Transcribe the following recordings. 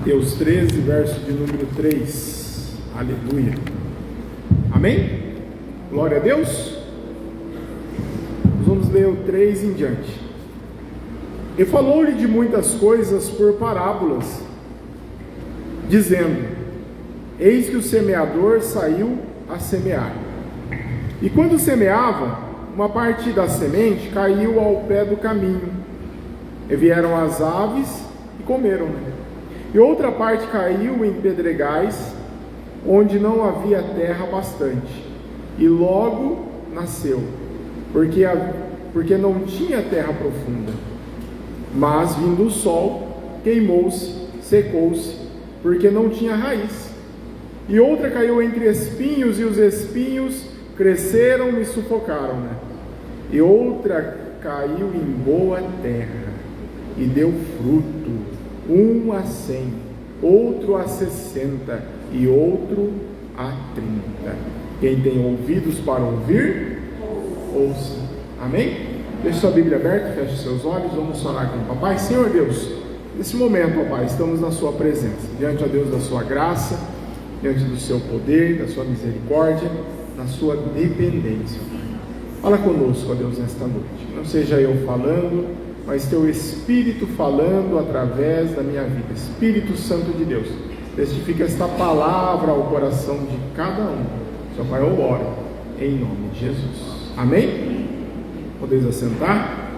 Mateus 13, verso de número 3. Aleluia. Amém? Glória a Deus. Nós vamos ler o 3 em diante. E falou-lhe de muitas coisas por parábolas, dizendo: eis que o semeador saiu a semear. E quando semeava, uma parte da semente caiu ao pé do caminho, e vieram as aves e comeram. E outra parte caiu em pedregais, onde não havia terra bastante, e logo nasceu, porque não tinha terra profunda. Mas vindo o sol, queimou-se, secou-se, porque não tinha raiz. E outra caiu entre espinhos, e os espinhos cresceram e sufocaram. E outra caiu em boa terra, e deu fruto, um a 100, outro a 60, e outro a 30. Quem tem ouvidos para ouvir, ouça. Amém? Deixe sua Bíblia aberta, feche seus olhos, vamos orar com o Papai. Senhor Deus, nesse momento, ó Pai, estamos na sua presença, diante, ó Deus, da sua graça, diante do seu poder, da sua misericórdia, na sua dependência. Fala conosco, ó Deus, nesta noite. Não seja eu falando, mas teu Espírito falando através da minha vida. Espírito Santo de Deus, testifica esta palavra ao coração de cada um. Seu Pai, eu oro em nome de Jesus. Amém? Podeis assentar?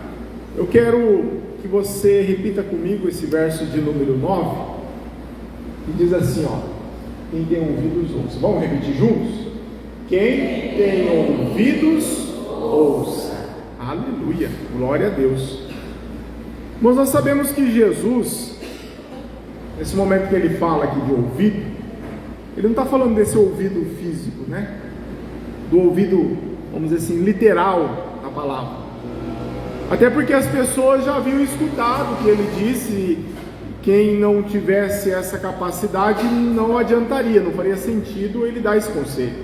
Eu quero que você repita comigo esse verso de número 9, que diz assim, ó: quem tem ouvidos, ouça. Vamos repetir juntos? Quem tem ouvidos, ouça. Aleluia, glória a Deus. Mas nós sabemos que Jesus, nesse momento que ele fala aqui de ouvido, ele não está falando desse ouvido físico, né? Do ouvido, vamos dizer assim, literal na palavra. Até porque as pessoas já haviam escutado o que ele disse. Quem não tivesse essa capacidade não adiantaria, não faria sentido ele dar esse conselho.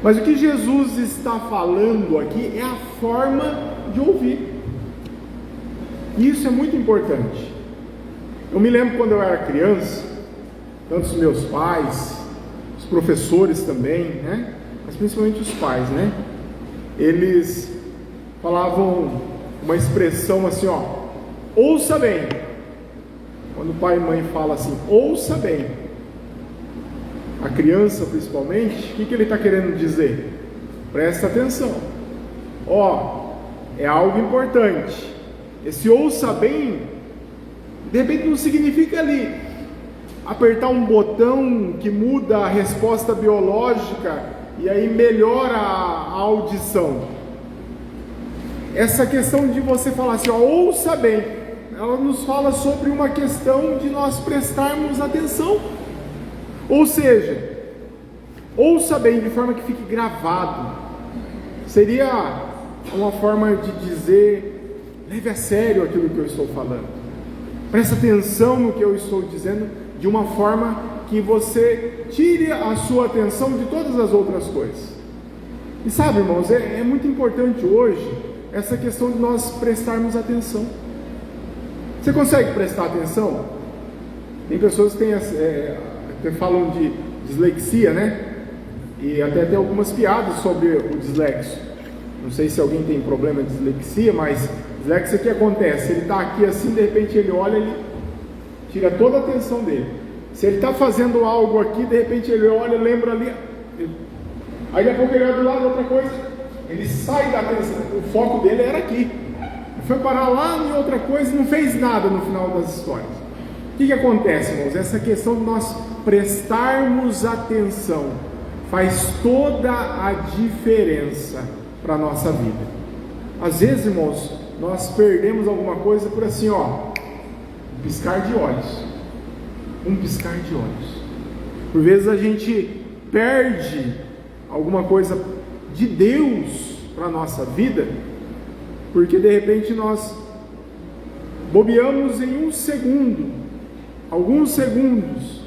Mas o que Jesus está falando aqui é a forma de ouvir. E isso é muito importante. Eu me lembro quando eu era criança, tanto os meus pais, os professores também, né? Mas principalmente os pais, né? Eles falavam uma expressão assim, ó: ouça bem. Quando o pai e mãe falam assim, ouça bem, a criança principalmente, o que ele está querendo dizer? Presta atenção. Ó, é algo importante. Esse ouça bem, de repente não significa ali apertar um botão que muda a resposta biológica e aí melhora a audição. Essa questão de você falar assim, ó, ouça bem, ela nos fala sobre uma questão de nós prestarmos atenção. Ou seja, ouça bem de forma que fique gravado. Seria uma forma de dizer: leve a sério aquilo que eu estou falando. Preste atenção no que eu estou dizendo, de uma forma que você tire a sua atenção de todas as outras coisas. E sabe, irmãos, é muito importante hoje essa questão de nós prestarmos atenção. Você consegue prestar atenção? Tem pessoas que têm, até falam de dislexia, né? E até tem algumas piadas sobre o dislexo. Não sei se alguém tem problema de dislexia, mas dislexia, o que acontece? Ele está aqui assim, de repente ele olha, ele tira toda a atenção dele. Se ele está fazendo algo aqui, de repente ele olha, lembra ali, aí daqui a pouco ele olha do lado, outra coisa, ele sai da atenção, o foco dele era aqui, foi parar lá em outra coisa e não fez nada no final das histórias. O que acontece, irmãos? Essa questão de nós prestarmos atenção faz toda a diferença para a nossa vida. Às vezes, irmãos, nós perdemos alguma coisa por assim, ó, um piscar de olhos. Um piscar de olhos. Por vezes a gente perde alguma coisa de Deus para a nossa vida, porque de repente nós bobeamos em um segundo, alguns segundos,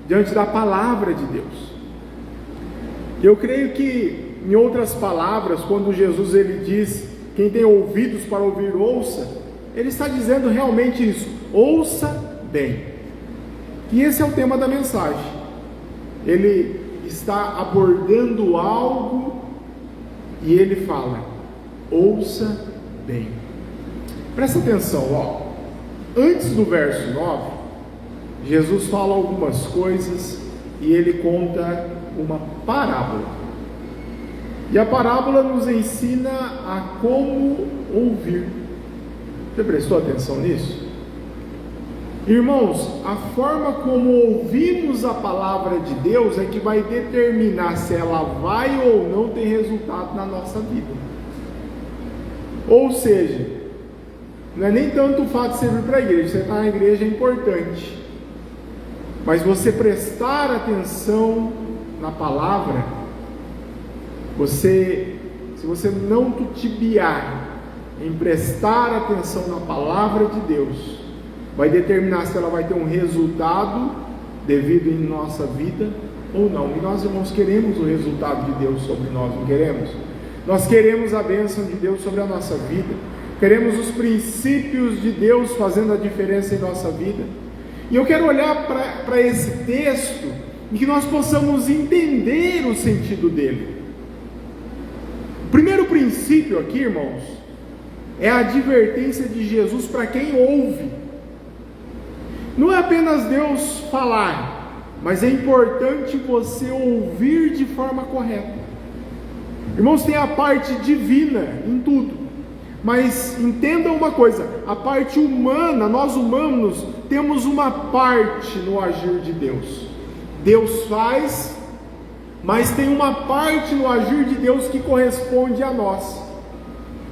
diante da palavra de Deus. Eu creio que, em outras palavras, quando Jesus ele diz: quem tem ouvidos para ouvir, ouça, ele está dizendo realmente isso: ouça bem. E esse é o tema da mensagem. Ele está abordando algo e ele fala: ouça bem. Presta atenção, ó. Antes do verso 9, Jesus fala algumas coisas e ele conta uma parábola. E a parábola nos ensina a como ouvir. Você prestou atenção nisso? Irmãos, a forma como ouvimos a palavra de Deus é que vai determinar se ela vai ou não ter resultado na nossa vida. Ou seja, não é nem tanto o fato de servir para a igreja, você estar na igreja é importante, mas você prestar atenção na palavra, se você não titubear em prestar atenção na palavra de Deus, vai determinar se ela vai ter um resultado devido em nossa vida ou não. E nós, irmãos, queremos o resultado de Deus sobre nós, não queremos? Nós queremos a bênção de Deus sobre a nossa vida, queremos os princípios de Deus fazendo a diferença em nossa vida. E eu quero olhar para esse texto e que nós possamos entender o sentido dele. O primeiro princípio aqui, irmãos, é a advertência de Jesus para quem ouve. Não é apenas Deus falar, mas é importante você ouvir de forma correta. Irmãos, tem a parte divina em tudo, mas entendam uma coisa: a parte humana, nós humanos temos uma parte no agir de Deus. Deus faz, mas tem uma parte no agir de Deus que corresponde a nós.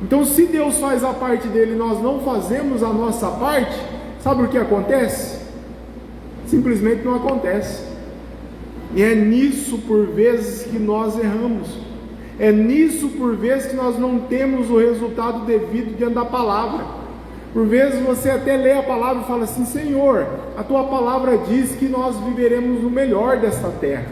Então, se Deus faz a parte dele e nós não fazemos a nossa parte, sabe o que acontece? Simplesmente não acontece. E é nisso por vezes que nós erramos. É nisso por vezes que nós não temos o resultado devido diante da palavra. Por vezes você até lê a palavra e fala assim: Senhor, a tua palavra diz que nós viveremos o melhor desta terra,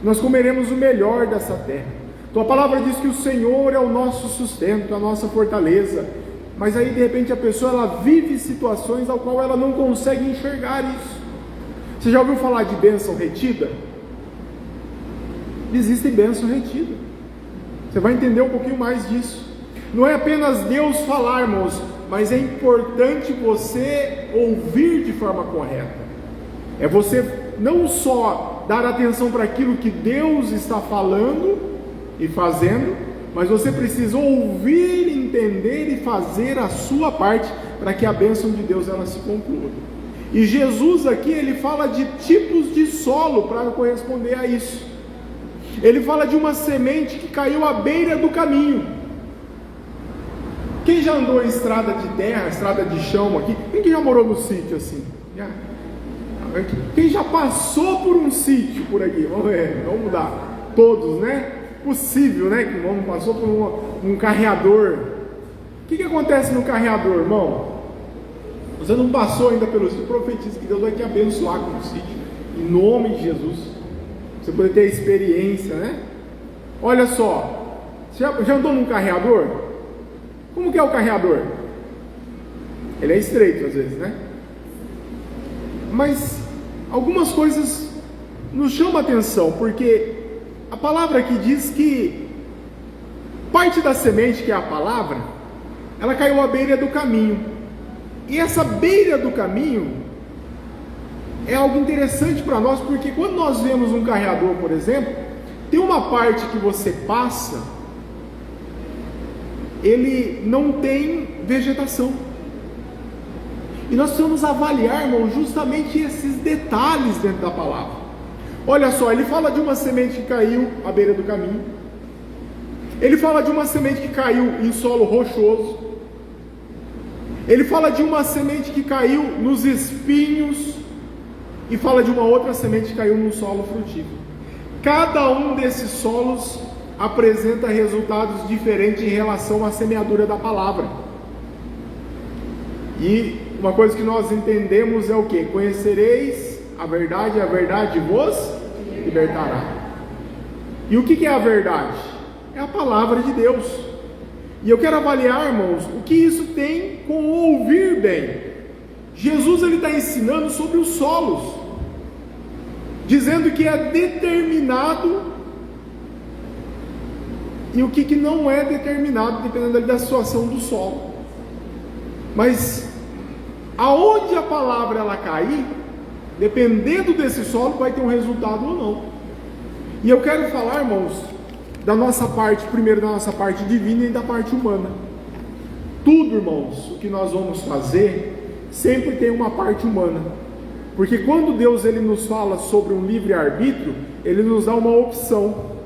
nós comeremos o melhor dessa terra. Tua palavra diz que o Senhor é o nosso sustento, a nossa fortaleza. Mas aí de repente a pessoa ela vive situações ao qual ela não consegue enxergar isso. Você já ouviu falar de bênção retida? Existe bênção retida. Você vai entender um pouquinho mais disso. Não é apenas Deus falar, irmãos, mas é importante você ouvir de forma correta. É você não só dar atenção para aquilo que Deus está falando e fazendo, mas você precisa ouvir, entender e fazer a sua parte para que a bênção de Deus ela se conclua. E Jesus aqui ele fala de tipos de solo para corresponder a isso. Ele fala de uma semente que caiu à beira do caminho. Quem já andou em estrada de terra, estrada de chão aqui? Quem que já morou no sítio assim? Quem já passou por um sítio por aqui? Vamos ver, vamos mudar. Todos, né? Possível, né? Que não passou por um carreador. O que acontece no carreador, irmão? Você não passou ainda pelo sítio, profetiza que Deus vai te abençoar com o sítio, em nome de Jesus. Você poder ter experiência, né? Olha só, já andou num carreador? Como que é o carreador? Ele é estreito às vezes, né? Mas algumas coisas nos chamam a atenção, porque a palavra aqui diz que parte da semente, que é a palavra, ela caiu à beira do caminho. E essa beira do caminho é algo interessante para nós, porque quando nós vemos um carreador, por exemplo, tem uma parte que você passa, ele não tem vegetação. E nós precisamos avaliar, irmão, justamente esses detalhes dentro da palavra. Olha só, ele fala de uma semente que caiu à beira do caminho. Ele fala de uma semente que caiu em solo rochoso. Ele fala de uma semente que caiu nos espinhos. E fala de uma outra semente que caiu num solo frutífero. Cada um desses solos apresenta resultados diferentes em relação à semeadura da palavra. E uma coisa que nós entendemos é o que? Conhecereis a verdade vos libertará. E o que é a verdade? É a palavra de Deus. E eu quero avaliar, irmãos, o que isso tem com ouvir bem. Jesus ele está ensinando sobre os solos. dizendo que é determinado e o que não é determinado, dependendo da situação do solo. Mas aonde a palavra ela cair, dependendo desse solo, vai ter um resultado ou não. E eu quero falar, irmãos, da nossa parte, primeiro da nossa parte divina e da parte humana. Tudo, irmãos, o que nós vamos fazer, sempre tem uma parte humana. Porque quando Deus ele nos fala sobre um livre-arbítrio, Ele nos dá uma opção.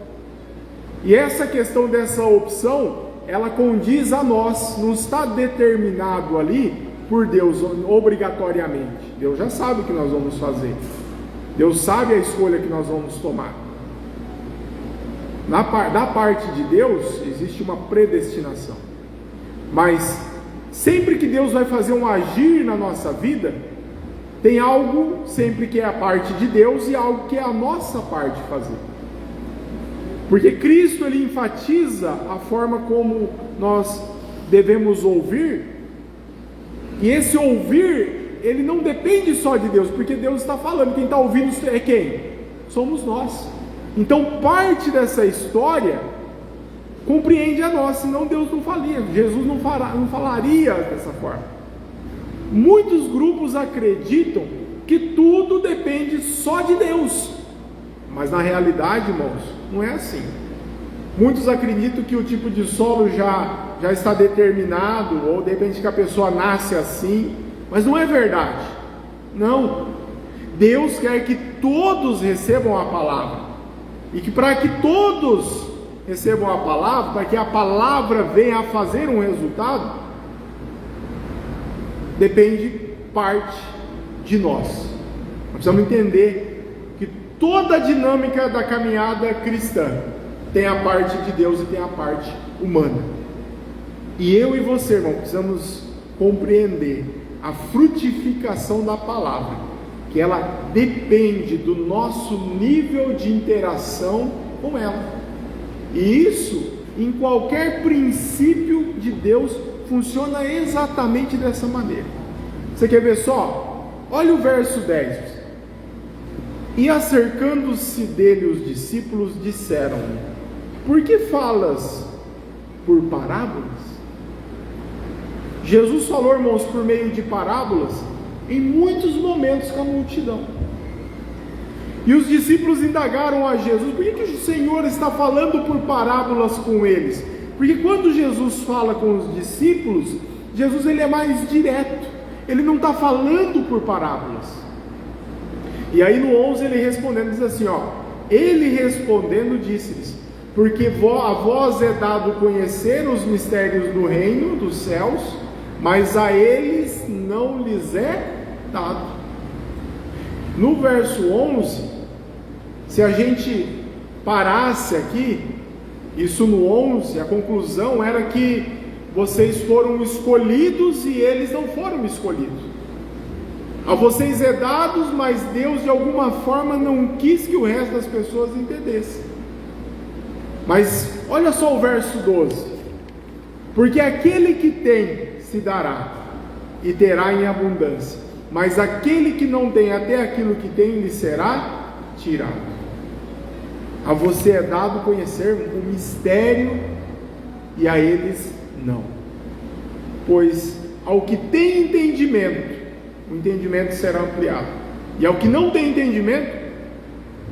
E essa questão dessa opção, ela condiz a nós, não está determinado ali por Deus obrigatoriamente. Deus já sabe o que nós vamos fazer. Deus sabe a escolha que nós vamos tomar. Da parte de Deus, existe uma predestinação. Mas, sempre que Deus vai fazer um agir na nossa vida, tem algo sempre que é a parte de Deus e algo que é a nossa parte fazer. Porque Cristo ele enfatiza a forma como nós devemos ouvir, e esse ouvir, ele não depende só de Deus, porque Deus está falando, quem está ouvindo é quem? Somos nós. Então parte dessa história compreende a nós, senão Deus não faria, Jesus não falaria dessa forma. Muitos grupos acreditam que tudo depende só de Deus, mas na realidade, irmãos, não é assim. Muitos acreditam que o tipo de solo já está determinado, ou de repente que a pessoa nasce assim, mas não é verdade. Não, Deus quer que todos recebam a palavra, e que para que todos recebam a palavra, para que a palavra venha a fazer um resultado, depende parte de nós. Nós precisamos entender que toda a dinâmica da caminhada cristã tem a parte de Deus e tem a parte humana. E eu e você, irmão, precisamos compreender a frutificação da palavra, que ela depende do nosso nível de interação com ela. E isso, em qualquer princípio de Deus, funciona exatamente dessa maneira. Você quer ver só? Olha o verso 10. E acercando-se dele os discípulos disseram-lhe: por que falas por parábolas? Jesus falou, irmãos, por meio de parábolas em muitos momentos com a multidão. E os discípulos indagaram a Jesus: por que o Senhor está falando por parábolas com eles? Porque quando Jesus fala com os discípulos, Jesus ele é mais direto, ele não está falando por parábolas. E aí no 11 ele respondendo diz assim, ele respondendo disse-lhes: porque a vós é dado conhecer os mistérios do reino dos céus, mas a eles não lhes é dado. No verso 11, se a gente parasse aqui, isso no 11, a conclusão era que vocês foram escolhidos e eles não foram escolhidos. A vocês é dados, mas Deus de alguma forma não quis que o resto das pessoas entendesse. Mas olha só o verso 12: porque aquele que tem se dará e terá em abundância, mas aquele que não tem, até aquilo que tem lhe será tirado. A você é dado conhecer o mistério e a eles não. Pois ao que tem entendimento, o entendimento será ampliado, e ao que não tem entendimento,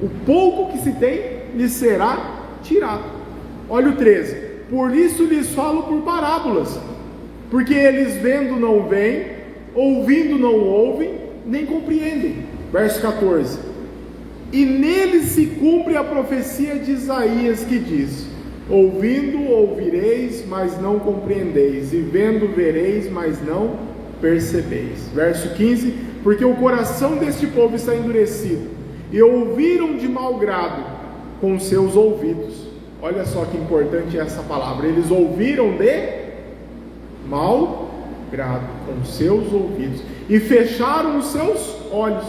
o pouco que se tem lhe será tirado. Olha o 13: por isso lhes falo por parábolas, porque eles vendo não veem, ouvindo não ouvem, nem compreendem. Verso 14: e nele se cumpre a profecia de Isaías que diz: ouvindo ouvireis, mas não compreendeis, e vendo vereis, mas não percebeis. Verso 15: porque o coração deste povo está endurecido, e ouviram de mau grado com seus ouvidos. Olha só que importante essa palavra, eles ouviram de mau grado com seus ouvidos, e fecharam os seus olhos,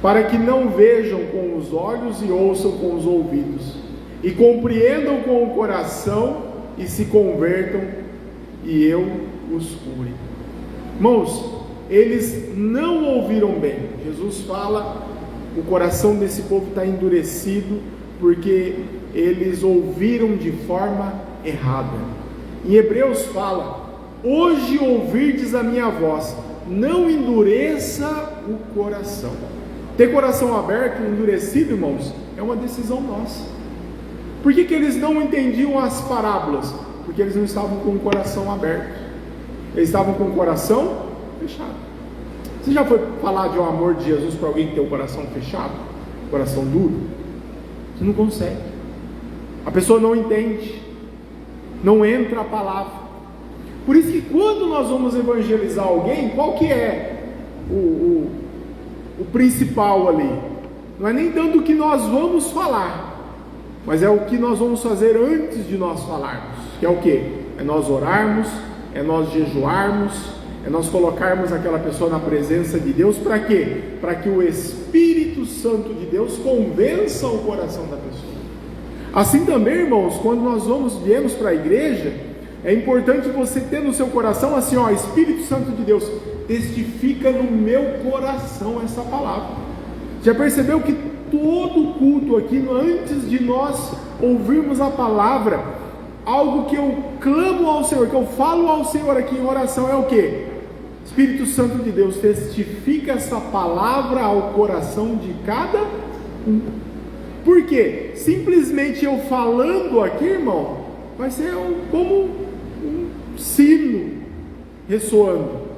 para que não vejam com os olhos e ouçam com os ouvidos, e compreendam com o coração e se convertam, e eu os cure. Irmãos, eles não ouviram bem. Jesus fala o coração desse povo está endurecido porque eles ouviram de forma errada. Em Hebreus fala: hoje ouvirdes a minha voz, não endureça o coração. Ter coração aberto e endurecido, irmãos, é uma decisão nossa. Por que eles não entendiam as parábolas? Porque eles não estavam com o coração aberto, eles estavam com o coração fechado. Você já foi falar de um amor de Jesus para alguém que tem o coração fechado, coração duro? Você não consegue, a pessoa não entende, não entra a palavra. Por isso que quando nós vamos evangelizar alguém, qual que é o principal ali? Não é nem tanto o que nós vamos falar, mas é o que nós vamos fazer antes de nós falarmos, que é o quê? É nós orarmos, é nós jejuarmos, é nós colocarmos aquela pessoa na presença de Deus. Para quê? Para que o Espírito Santo de Deus convença o coração da pessoa. Assim também, irmãos, quando nós viemos para a igreja, é importante você ter no seu coração assim, ó: Espírito Santo de Deus, testifica no meu coração essa palavra. Já percebeu que todo culto aqui, antes de nós ouvirmos a palavra, algo que eu clamo ao Senhor, que eu falo ao Senhor aqui em oração, é o quê? Espírito Santo de Deus, testifica essa palavra ao coração de cada um. Por quê? Simplesmente eu falando aqui, irmão, vai ser como um sino ressoando,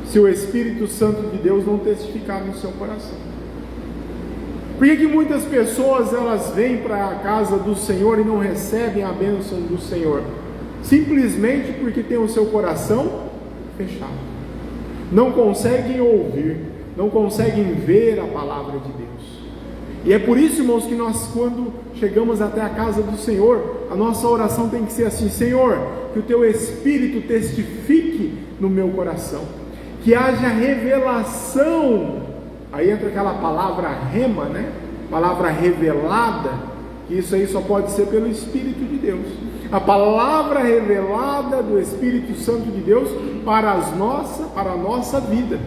se o Espírito Santo de Deus não testificar no seu coração. Por que muitas pessoas elas vêm para a casa do Senhor e não recebem a bênção do Senhor? Simplesmente porque tem o seu coração fechado, não conseguem ouvir, não conseguem ver a palavra de Deus. E é por isso, irmãos, que nós, quando chegamos até a casa do Senhor, a nossa oração tem que ser assim: Senhor, que o teu Espírito testifique no meu coração, que haja revelação. Aí entra aquela palavra rema, né? Palavra revelada, que isso aí só pode ser pelo Espírito de Deus. A palavra revelada do Espírito Santo de Deus para a nossa vida.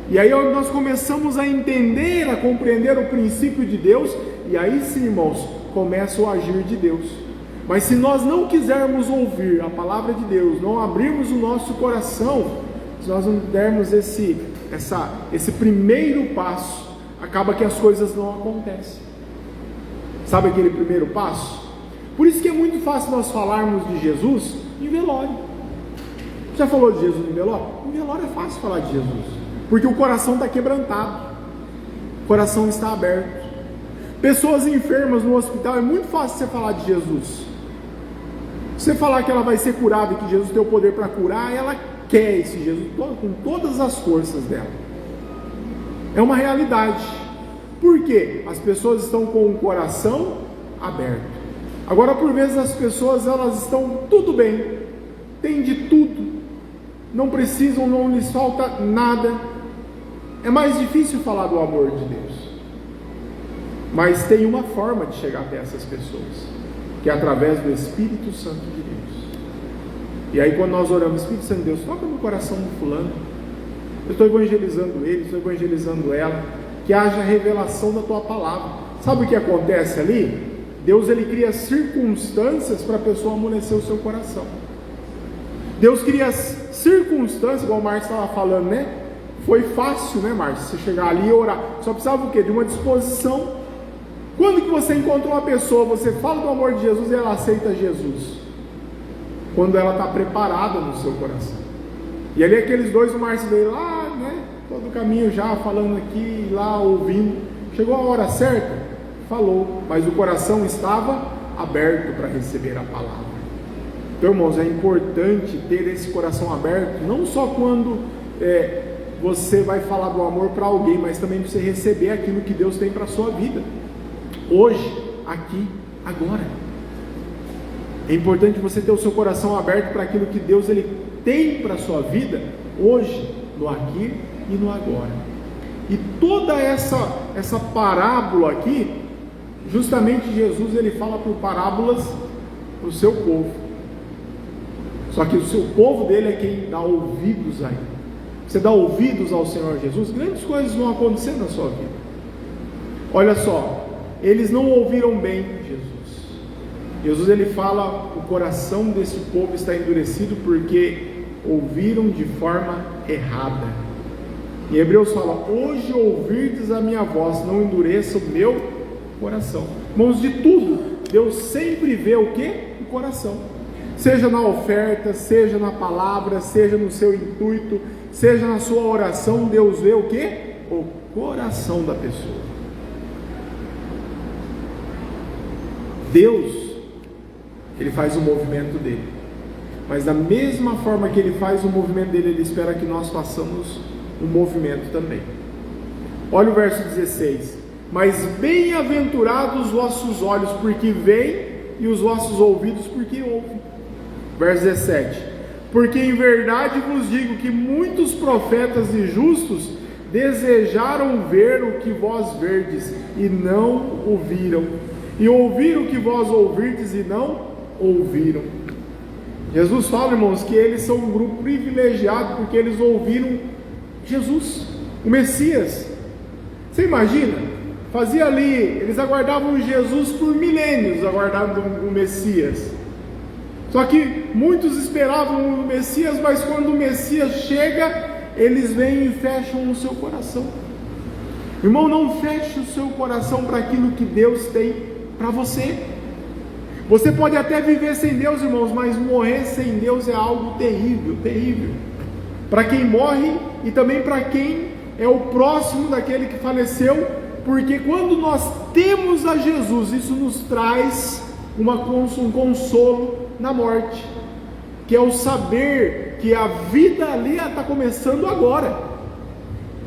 E aí nós começamos a entender, a compreender o princípio de Deus, e aí sim, irmãos, começa o agir de Deus. Mas se nós não quisermos ouvir a palavra de Deus, não abrirmos o nosso coração, se nós não dermos esse primeiro passo, acaba que as coisas não acontecem. Sabe aquele primeiro passo? Por isso que é muito fácil nós falarmos de Jesus em velório. Já falou de Jesus em velório? Em velório é fácil falar de Jesus, porque o coração está quebrantado, o coração está aberto. Pessoas enfermas no hospital, é muito fácil você falar de Jesus. Você falar que ela vai ser curada e que Jesus tem o poder para curar, ela quer esse Jesus com todas as forças dela. É uma realidade. Por quê? As pessoas estão com o coração aberto. Agora, por vezes as pessoas elas estão tudo bem, tem de tudo, não precisam, não lhes falta nada. É mais difícil falar do amor de Deus, mas tem uma forma de chegar até essas pessoas, que é através do Espírito Santo de Deus. E aí quando nós oramos: Espírito Santo de Deus, toca no coração do fulano, eu estou evangelizando ele, estou evangelizando ela, que haja revelação da tua palavra. Sabe o que acontece ali? Deus ele cria circunstâncias para a pessoa amolecer o seu coração. Deus cria circunstâncias, igual o Márcio estava falando, né? Foi fácil, né, Márcio? Você chegar ali e orar, só precisava o quê? De uma disposição. Quando que você encontrou uma pessoa, você fala do amor de Jesus e ela aceita Jesus? Quando ela está preparada no seu coração. E ali aqueles dois, o Márcio veio lá, né? Todo o caminho já falando aqui, lá ouvindo. Chegou a hora certa? Falou, mas o coração estava aberto para receber a palavra. Então, irmãos, é importante ter esse coração aberto, não só quando você vai falar do amor para alguém, mas também para você receber aquilo que Deus tem para a sua vida, hoje, aqui, agora. É importante você ter o seu coração aberto para aquilo que Deus ele tem para a sua vida, hoje, no aqui e no agora. E toda essa parábola aqui, justamente Jesus ele fala por parábolas para o seu povo. Só que o seu povo dele é quem dá ouvidos a ele. você dá ouvidos ao Senhor Jesus, grandes coisas vão acontecer na sua vida. Olha só, eles não ouviram bem Jesus. Jesus ele fala, o coração desse povo está endurecido porque ouviram de forma errada. Em Hebreus fala, hoje ouvirdes a minha voz, não endureça o meu coração. Irmãos, de tudo, Deus sempre vê o que? O coração. Seja na oferta, seja na palavra, seja no seu intuito, seja na sua oração, Deus vê o que? O coração da pessoa. Deus, Ele faz o movimento dele, mas da mesma forma que Ele faz o movimento dele, Ele espera que nós façamos o movimento também. Olha o verso 16: mas bem-aventurados os vossos olhos, porque veem, e os vossos ouvidos, porque ouvem. Verso 17: porque em verdade vos digo que muitos profetas e justos desejaram ver o que vós verdes e não o viram, e ouvir o que vós ouvirdes e não ouviram. Jesus fala, irmãos, que eles são um grupo privilegiado porque eles ouviram Jesus, o Messias. Você imagina? Fazia ali, eles aguardavam Jesus por milênios, aguardavam o Messias. Só que muitos esperavam o Messias, mas quando o Messias chega, eles vêm e fecham o seu coração. Irmão, não feche o seu coração para aquilo que Deus tem para você. Você pode até viver sem Deus, irmãos, mas morrer sem Deus é algo terrível, terrível. Para quem morre e também para quem é o próximo daquele que faleceu, porque quando nós temos a Jesus, isso nos traz um consolo na morte, que é o saber que a vida ali está começando agora.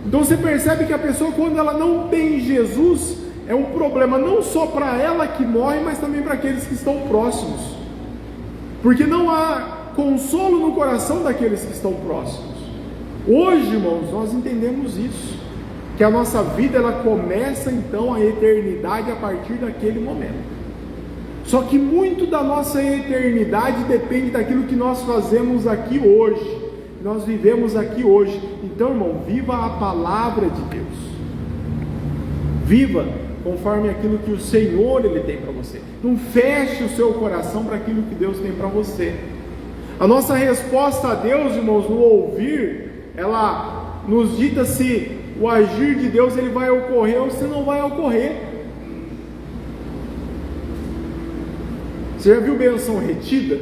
Então você percebe que a pessoa, quando ela não tem Jesus, é um problema não só para ela que morre, mas também para aqueles que estão próximos, porque não há consolo no coração daqueles que estão próximos. Hoje, irmãos, nós entendemos isso, que a nossa vida ela começa então a eternidade a partir daquele momento. Só que muito da nossa eternidade depende daquilo que nós fazemos aqui hoje, nós vivemos aqui hoje. Então, irmão, viva a palavra de Deus, viva conforme aquilo que o Senhor Ele tem para você. Não feche o seu coração para aquilo que Deus tem para você. A nossa resposta a Deus, irmãos, no ouvir, ela nos dita se o agir de Deus ele vai ocorrer ou se não vai ocorrer. Você já viu bênção retida?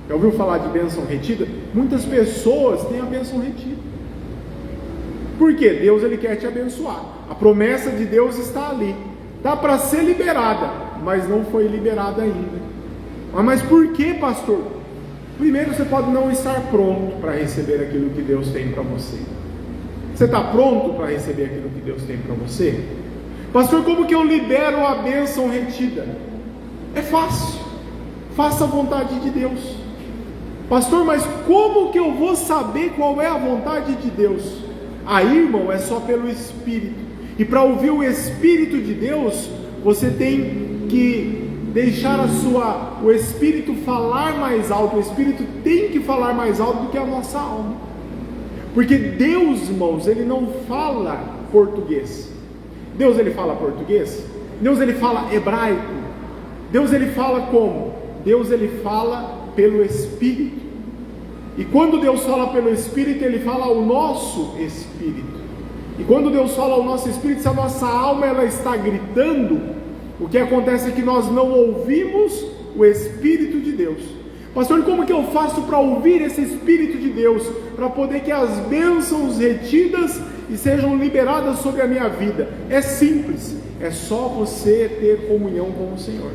Já ouviu falar de bênção retida? Muitas pessoas têm a bênção retida. Por quê? Deus ele quer te abençoar. A promessa de Deus está ali. Está para ser liberada, mas não foi liberada ainda. Mas por que, pastor? Primeiro, você pode não estar pronto para receber aquilo que Deus tem para você. Você está pronto para receber aquilo que Deus tem para você? Pastor, como que eu libero a bênção retida? É fácil. Faça a vontade de Deus. Pastor, mas como que eu vou saber qual é a vontade de Deus? Aí, irmão, é só pelo Espírito. E para ouvir o Espírito de Deus, você tem que deixar o Espírito falar mais alto. O Espírito tem que falar mais alto do que a nossa alma. Porque Deus, irmãos, Ele não fala português. Deus, Ele fala português? Deus, Ele fala hebraico? Deus, Ele fala como? Deus, Ele fala pelo Espírito. E quando Deus fala pelo Espírito, Ele fala ao nosso Espírito. E quando Deus fala ao nosso Espírito, se a nossa alma ela está gritando, o que acontece é que nós não ouvimos o Espírito de Deus. Pastor, como que eu faço para ouvir esse Espírito de Deus? Para poder que as bênçãos retidas e sejam liberadas sobre a minha vida? É simples, é só você ter comunhão com o Senhor.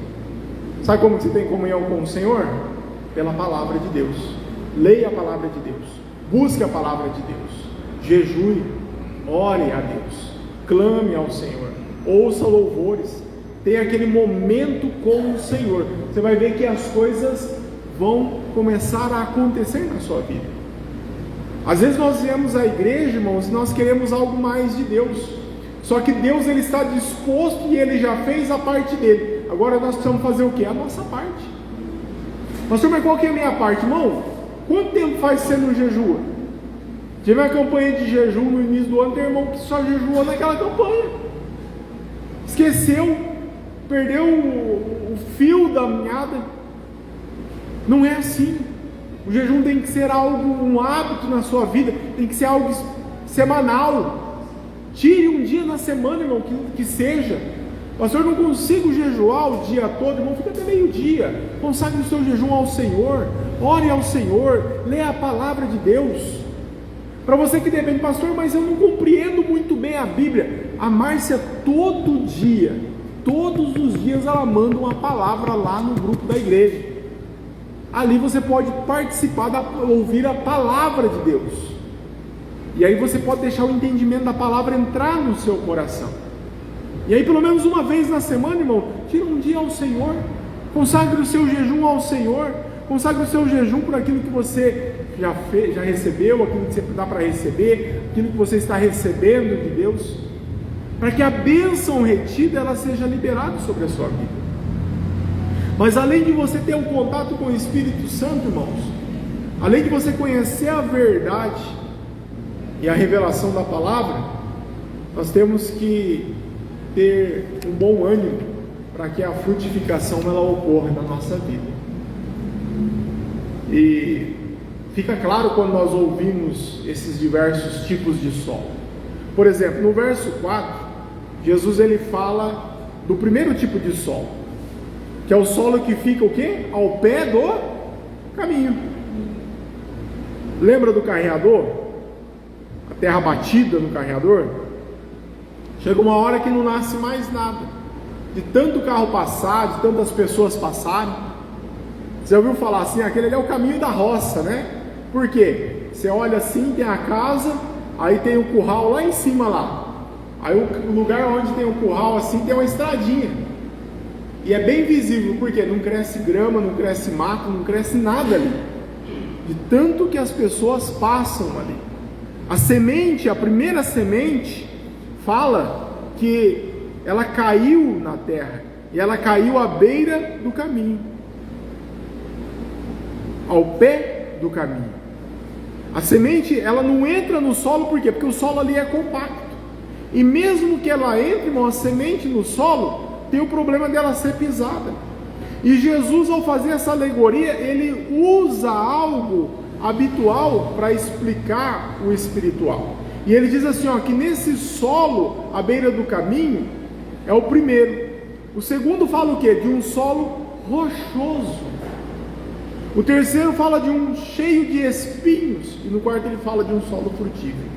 Sabe como você tem comunhão com o Senhor? Pela palavra de Deus. Leia a palavra de Deus, busque a palavra de Deus, jejue, ore a Deus, clame ao Senhor, ouça louvores, tenha aquele momento com o Senhor. Você vai ver que as coisas vão começar a acontecer na sua vida. Às vezes nós viemos à igreja, irmãos, e nós queremos algo mais de Deus. Só que Deus ele está disposto e Ele já fez a parte dele. Agora nós precisamos fazer o quê? A nossa parte. Pastor, mas qual que é a minha parte? Irmão, quanto tempo faz que você não jejua? Tive uma campanha de jejum no início do ano, tem irmão que só jejuou naquela campanha. Esqueceu, perdeu o fio da meada. Não é assim. O jejum tem que ser algo, um hábito na sua vida, tem que ser algo semanal. Tire um dia na semana, irmão, que seja. Pastor, eu não consigo jejuar o dia todo, irmão, fica até meio-dia. Consagre o seu jejum ao Senhor, ore ao Senhor, leia a palavra de Deus. Para você que depende, pastor, mas eu não compreendo muito bem a Bíblia. A Márcia todo dia, todos os dias ela manda uma palavra lá no grupo da igreja. Ali você pode participar, ouvir a palavra de Deus. E aí você pode deixar o entendimento da palavra entrar no seu coração. E aí pelo menos uma vez na semana, irmão, tira um dia ao Senhor. Consagre o seu jejum ao Senhor. Consagre o seu jejum por aquilo que você já recebeu, aquilo que você dá para receber, aquilo que você está recebendo de Deus, para que a bênção retida ela seja liberada sobre a sua vida. Mas além de você ter um contato com o Espírito Santo, irmãos, além de você conhecer a verdade e a revelação da palavra, nós temos que ter um bom ânimo para que a frutificação ela ocorra na nossa vida. E fica claro quando nós ouvimos esses diversos tipos de solo. Por exemplo, no verso 4, Jesus ele fala do primeiro tipo de solo, que é o solo que fica o quê? Ao pé do caminho. Lembra do carreador? A terra batida no carreador? Chega uma hora que não nasce mais nada, de tanto carro passar, de tantas pessoas passarem. Você ouviu falar assim, aquele ali é o caminho da roça, né? Por quê? Você olha assim, tem a casa, aí tem o curral lá em cima lá. Aí o lugar onde tem o curral assim, tem uma estradinha. E é bem visível, porque não cresce grama, não cresce mato, não cresce nada ali. De tanto que as pessoas passam ali. A semente, a primeira semente, fala que ela caiu na terra. E ela caiu à beira do caminho. Ao pé do caminho. A semente, ela não entra no solo, por quê? Porque o solo ali é compacto. E mesmo que ela entre, irmão, a semente no solo, tem o problema dela ser pisada. E Jesus, ao fazer essa alegoria, ele usa algo habitual para explicar o espiritual. E ele diz assim, ó, que nesse solo, à beira do caminho, é o primeiro. O segundo fala o quê? De um solo rochoso. O terceiro fala de um cheio de espinhos, e no quarto ele fala de um solo frutífero.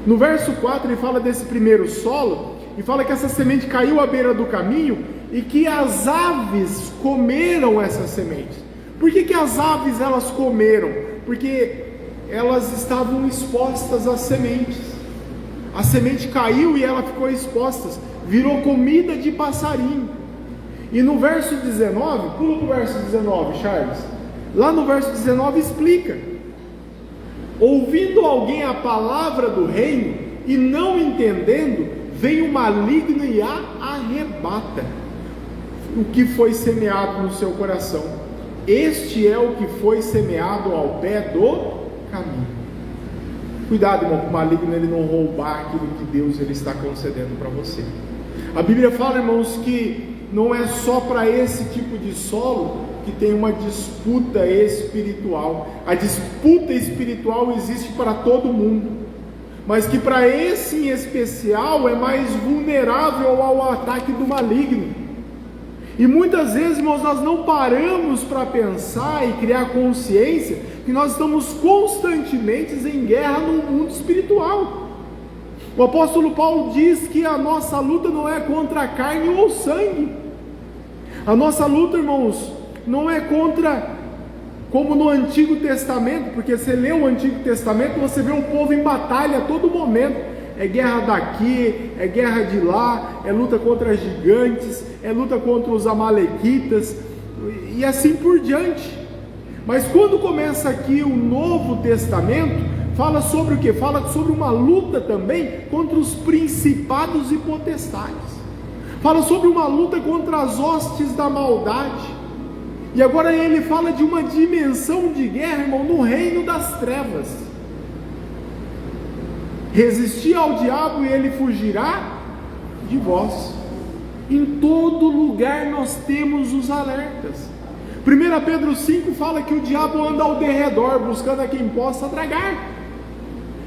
No verso 4 ele fala desse primeiro solo, e fala que essa semente caiu à beira do caminho, e que as aves comeram essas sementes. Por que as aves elas comeram? Porque elas estavam expostas às sementes. A semente caiu e ela ficou exposta, virou comida de passarinho. E no verso 19, pula para o verso 19, Charles. Lá no verso 19 explica: ouvindo alguém a palavra do reino e não entendendo, vem o maligno e a arrebata o que foi semeado no seu coração. Este é o que foi semeado ao pé do caminho. Cuidado, irmão, para o maligno ele não roubar aquilo que Deus ele está concedendo para você. A Bíblia fala, irmãos, que não é só para esse tipo de solo que tem uma disputa espiritual. A disputa espiritual existe para todo mundo, mas que para esse em especial é mais vulnerável ao ataque do maligno. E muitas vezes, irmãos, nós não paramos para pensar e criar consciência que nós estamos constantemente em guerra no mundo espiritual. O apóstolo Paulo diz que a nossa luta não é contra a carne ou sangue. A nossa luta, irmãos, não é contra, como no Antigo Testamento, porque você lê o Antigo Testamento, você vê o povo em batalha a todo momento. É guerra daqui, é guerra de lá, é luta contra gigantes, é luta contra os amalequitas, e assim por diante. Mas quando começa aqui o Novo Testamento, fala sobre o que? Fala sobre uma luta também contra os principados e potestades. Fala sobre uma luta contra as hostes da maldade. E agora ele fala de uma dimensão de guerra, irmão, no reino das trevas. Resisti ao diabo e ele fugirá de vós. Em todo lugar nós temos os alertas. 1 Pedro 5 fala que o diabo anda ao derredor, buscando a quem possa tragar.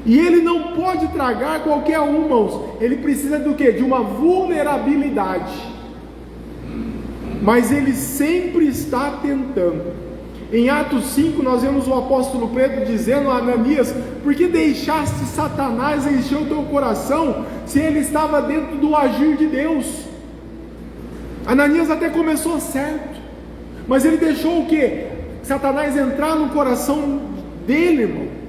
E ele não pode tragar qualquer um, irmãos. Ele precisa do quê? De uma vulnerabilidade. Mas ele sempre está tentando. Em Atos 5 nós vemos o apóstolo Pedro dizendo a Ananias: por que deixaste Satanás encher o teu coração, se ele estava dentro do agir de Deus? Ananias até começou certo, mas ele deixou o quê? Satanás entrar no coração dele, irmão.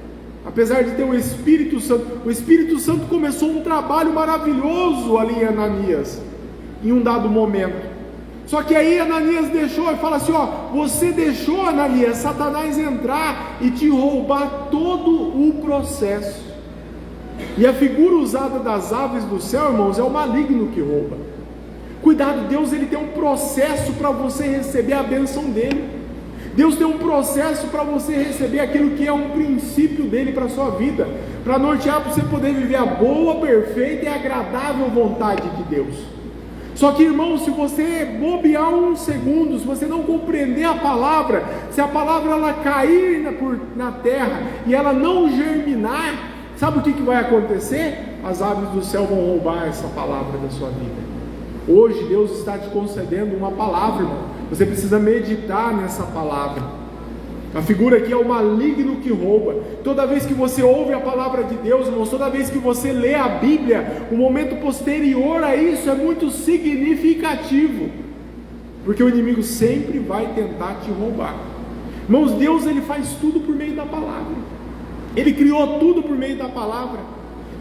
Apesar de ter o Espírito Santo começou um trabalho maravilhoso ali em Ananias, em um dado momento. Só que aí Ananias deixou e fala assim: ó, você deixou, Ananias, Satanás entrar e te roubar todo o processo. E a figura usada das aves do céu, irmãos, é o maligno que rouba. Cuidado, Deus ele tem um processo para você receber a bênção dele. Deus tem um processo para você receber aquilo que é um princípio dele para a sua vida, para nortear, para você poder viver a boa, perfeita e agradável vontade de Deus. Só que, irmão, se você bobear um segundo, se você não compreender a palavra, se a palavra ela cair na terra e ela não germinar, sabe o que vai acontecer? As aves do céu vão roubar essa palavra da sua vida. Hoje Deus está te concedendo uma palavra, irmão. Você precisa meditar nessa palavra. A figura aqui é o maligno que rouba. Toda vez que você ouve a palavra de Deus, irmãos, toda vez que você lê a Bíblia, o momento posterior a isso é muito significativo, porque o inimigo sempre vai tentar te roubar. Irmãos, Deus ele faz tudo por meio da palavra. Ele criou tudo por meio da palavra.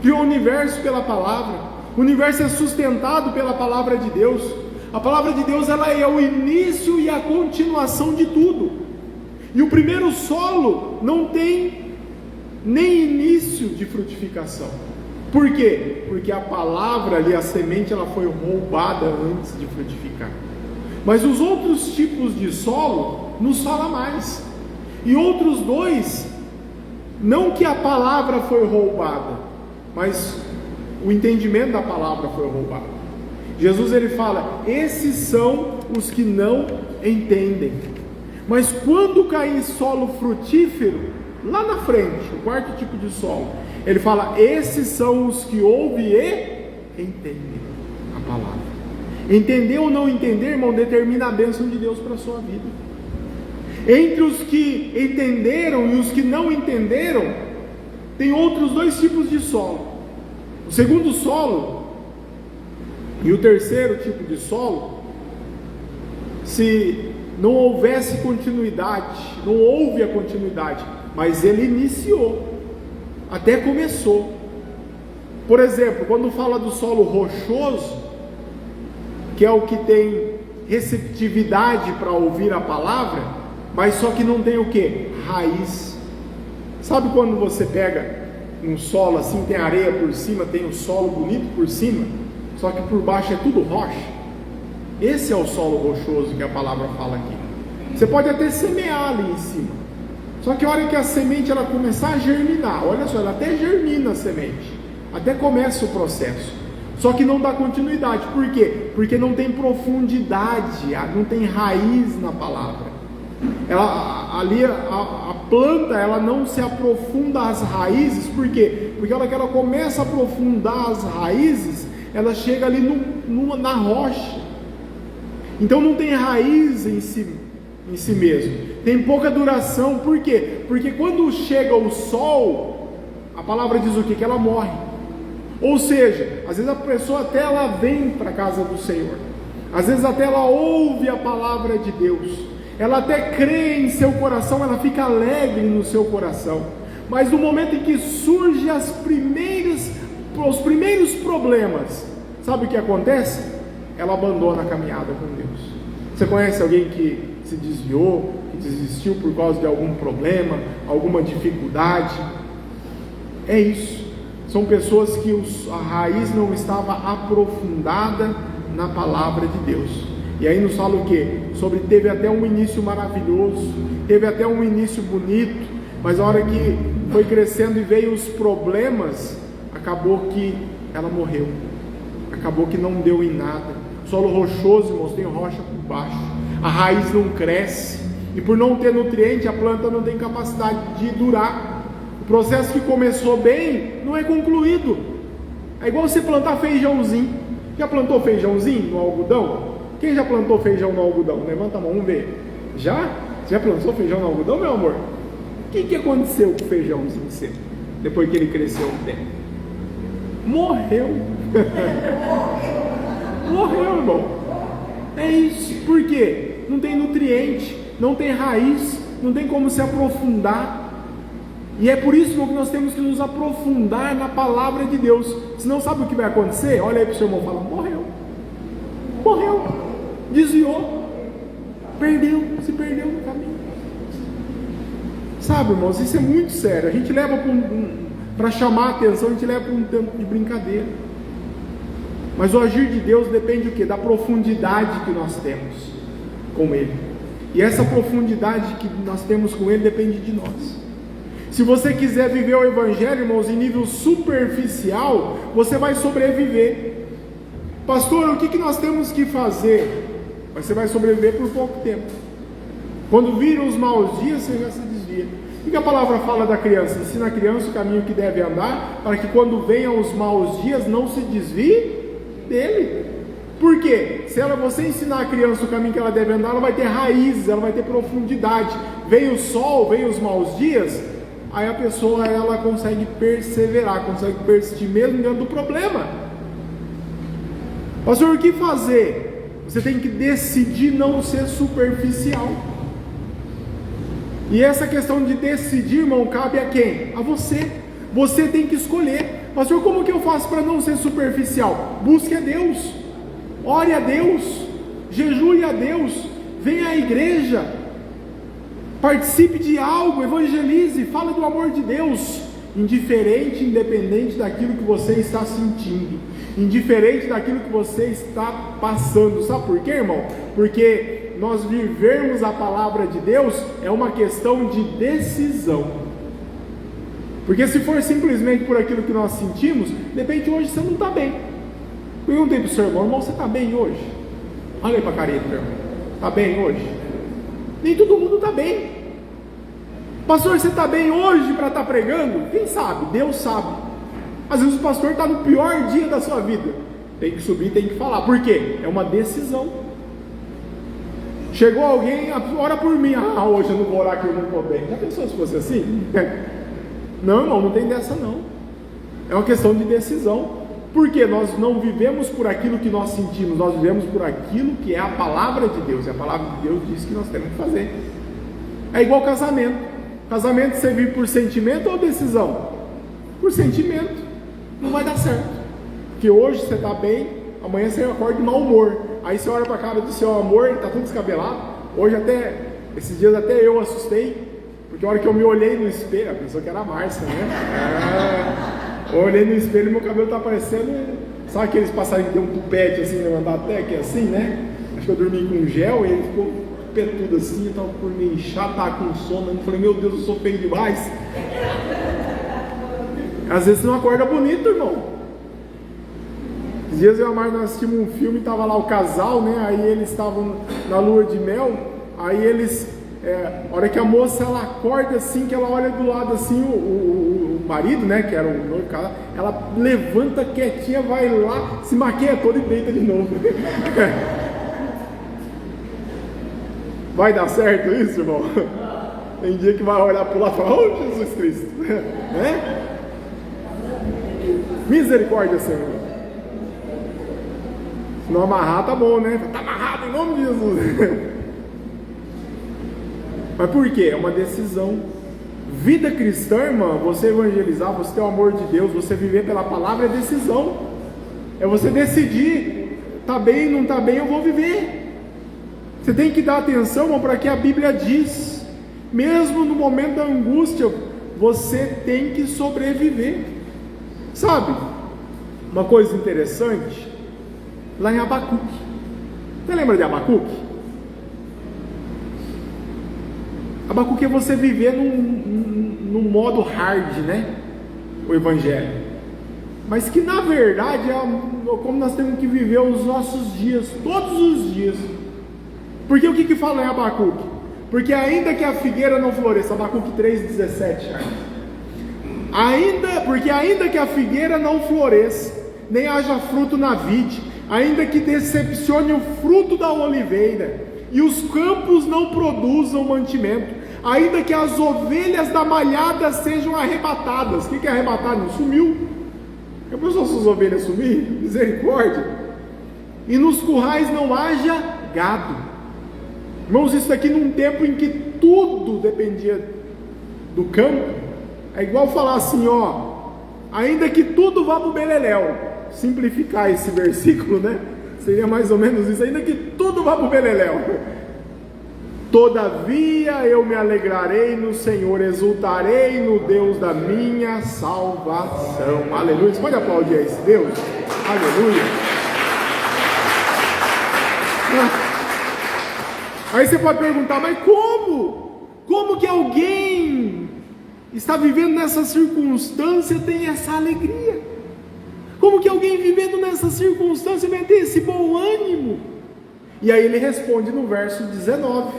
Criou o universo pela palavra. O universo é sustentado pela palavra de Deus. A palavra de Deus ela é o início e a continuação de tudo. E o primeiro solo não tem nem início de frutificação. Por quê? Porque a palavra ali, a semente, ela foi roubada antes de frutificar. Mas os outros tipos de solo nos fala mais. E outros dois, não que a palavra foi roubada, mas o entendimento da palavra foi roubado. Jesus ele fala: esses são os que não entendem. Mas quando cair em solo frutífero, lá na frente, o quarto tipo de solo, ele fala: esses são os que ouvem e entendem a palavra. Entender ou não entender, irmão, determina a bênção de Deus para a sua vida. Entre os que entenderam e os que não entenderam, tem outros dois tipos de solo. O segundo solo e o terceiro tipo de solo, se não houvesse continuidade, não houve a continuidade, mas ele iniciou, até começou. Por exemplo, quando fala do solo rochoso, que é o que tem receptividade para ouvir a palavra, mas só que não tem o que? Raiz. Sabe quando você pega um solo assim, tem areia por cima, tem um solo bonito por cima, só que por baixo é tudo rocha? Esse é o solo rochoso que a palavra fala aqui. Você pode até semear ali em cima, só que a hora que a semente ela começar a germinar, olha só, ela até germina a semente, até começa o processo, só que não dá continuidade. Por quê? Porque não tem profundidade, não tem raiz na palavra. A planta ela não se aprofunda as raízes. Por quê? Porque a hora que ela começa a aprofundar as raízes, ela chega ali na rocha. Então não tem raiz em si mesmo, tem pouca duração. Por quê? Porque quando chega o sol, a palavra diz o quê? Que ela morre. Ou seja, às vezes a pessoa até ela vem para a casa do Senhor, às vezes até ela ouve a palavra de Deus, ela até crê em seu coração, ela fica alegre no seu coração, mas no momento em que surgem os primeiros problemas, sabe o que acontece? Ela abandona a caminhada com Deus. Você conhece alguém que se desviou, que desistiu por causa de algum problema, alguma dificuldade? É isso. São pessoas que a raiz não estava aprofundada na palavra de Deus. E aí nos fala o quê? Teve até um início maravilhoso, teve até um início bonito, mas a hora que foi crescendo e veio os problemas, acabou que ela morreu, acabou que não deu em nada. Solo rochoso, irmãos, tem rocha por baixo, a raiz não cresce, e por não ter nutriente, a planta não tem capacidade de durar. O processo que começou bem, não é concluído. É igual você plantar feijãozinho. Já plantou feijãozinho no algodão? Quem já plantou feijão no algodão? Levanta a mão, vamos ver. Já? Já plantou feijão no algodão, meu amor? O que aconteceu com o feijãozinho seu? Depois que ele cresceu um pé? Morreu. Morreu, irmão. É isso. Por quê? Não tem nutriente, não tem raiz, não tem como se aprofundar. E é por isso que nós temos que nos aprofundar na palavra de Deus. Senão, sabe o que vai acontecer? Olha aí para o seu irmão e fala: morreu. Morreu. Desviou. Perdeu. Se perdeu no caminho. Sabe, irmãos, isso é muito sério. A gente leva para chamar a atenção, a gente leva para um tempo de brincadeira. Mas o agir de Deus depende do quê? Da profundidade que nós temos com Ele. E essa profundidade que nós temos com Ele depende de nós. Se você quiser viver o Evangelho, irmãos, em nível superficial, você vai sobreviver. Pastor, o que nós temos que fazer? Você vai sobreviver por pouco tempo. Quando viram os maus dias, você já se desvia. O que a palavra fala da criança? Ensina a criança o caminho que deve andar, para que quando venham os maus dias, não se desvie dele. Por quê? Se você ensinar a criança o caminho que ela deve andar, ela vai ter raízes, ela vai ter profundidade. Vem o sol, vem os maus dias, aí a pessoa ela consegue perseverar, consegue persistir mesmo dentro do problema. Pastor, o que fazer? Você tem que decidir não ser superficial. E essa questão de decidir, irmão, cabe a quem? A você. Você tem que escolher. Pastor, como que eu faço para não ser superficial? Busque a Deus, ore a Deus, jejue a Deus, venha à igreja, participe de algo, evangelize, fale do amor de Deus, indiferente, independente daquilo que você está sentindo, indiferente daquilo que você está passando. Sabe por quê, irmão? Porque nós vivermos a palavra de Deus é uma questão de decisão. Porque se for simplesmente por aquilo que nós sentimos, de repente hoje você não está bem. Perguntei para o seu irmão: você está bem hoje? Olha aí para a carinha do irmão. Está bem hoje? Nem todo mundo está bem. Pastor, você está bem hoje para estar pregando? Quem sabe? Deus sabe. Às vezes o pastor está no pior dia da sua vida. Tem que subir, tem que falar. Por quê? É uma decisão. Chegou alguém, ora por mim. Ah, hoje eu não vou orar que eu não estou bem. Já pensou se fosse assim? Não, irmão, não tem dessa não. É uma questão de decisão. Porque nós não vivemos por aquilo que nós sentimos, nós vivemos por aquilo que é a palavra de Deus. E a palavra de Deus diz que nós temos que fazer. É igual casamento. Casamento você vive por sentimento ou decisão? Por sentimento. Não vai dar certo. Porque hoje você está bem, amanhã você acorda de mau humor. Aí você olha para a cara do seu amor, ele está tudo descabelado. Hoje até, esses dias até eu assustei. Porque a hora que eu me olhei no espelho, a pessoa que era a Márcia, né? Eu olhei no espelho e meu cabelo tá parecendo, sabe aqueles passarinhos que tem um tupete assim, levantar até que é assim, né? Acho que eu dormi com gel e ele ficou petudo assim, eu tava por me inchar, tava com sono, eu falei: meu Deus, eu sou feio demais. Às vezes você não acorda bonito, irmão. Esses dias eu e a Márcia nós assistimos um filme, tava lá o casal, né? Aí eles estavam na lua de mel, aí eles... a hora que a moça ela acorda assim, que ela olha do lado assim, o marido, né, que era o noivo, ela levanta quietinha, vai lá, se maquia toda e deita de novo. Vai dar certo isso, irmão? Tem dia que vai olhar para o lado e falar: oh, Jesus Cristo, né? Misericórdia, Senhor. Se não amarrar, tá bom, né? Tá amarrado em nome de Jesus. Mas por quê? É uma decisão. Vida cristã, irmã, você evangelizar, você ter o amor de Deus, você viver pela palavra, é decisão. É você decidir: tá bem, não tá bem, eu vou viver. Você tem que dar atenção, irmão, para que a Bíblia diz. Mesmo no momento da angústia, você tem que sobreviver. Sabe? Uma coisa interessante, lá em Abacuque. Você lembra de Abacuque? Abacuque é você viver num modo hard, né? O Evangelho. mas que na verdade é como nós temos que viver os nossos dias, todos os dias. Porque o que fala em Abacuque? Porque ainda que a figueira não floresça, Abacuque 3,17, porque ainda que a figueira não floresça, nem haja fruto na vide, ainda que decepcione o fruto da oliveira, e os campos não produzam mantimento, ainda que as ovelhas da malhada sejam arrebatadas. O que é arrebatar? Não sumiu. Já pensou se as ovelhas sumirem? Misericórdia. E nos currais não haja gado. Irmãos, isso aqui num tempo em que tudo dependia do campo, é igual falar assim, ainda que tudo vá para o beleléu. Simplificar esse versículo, né? Seria mais ou menos isso, ainda que tudo vá para o beleléu. Todavia eu me alegrarei no Senhor, exultarei no Deus da minha salvação. Aleluia. Você pode aplaudir a esse Deus? Aleluia. Aí você pode perguntar, mas como? Como que alguém está vivendo nessa circunstância tem essa alegria? Como que alguém vivendo nessa circunstância vai ter esse bom ânimo? E aí ele responde no verso 19,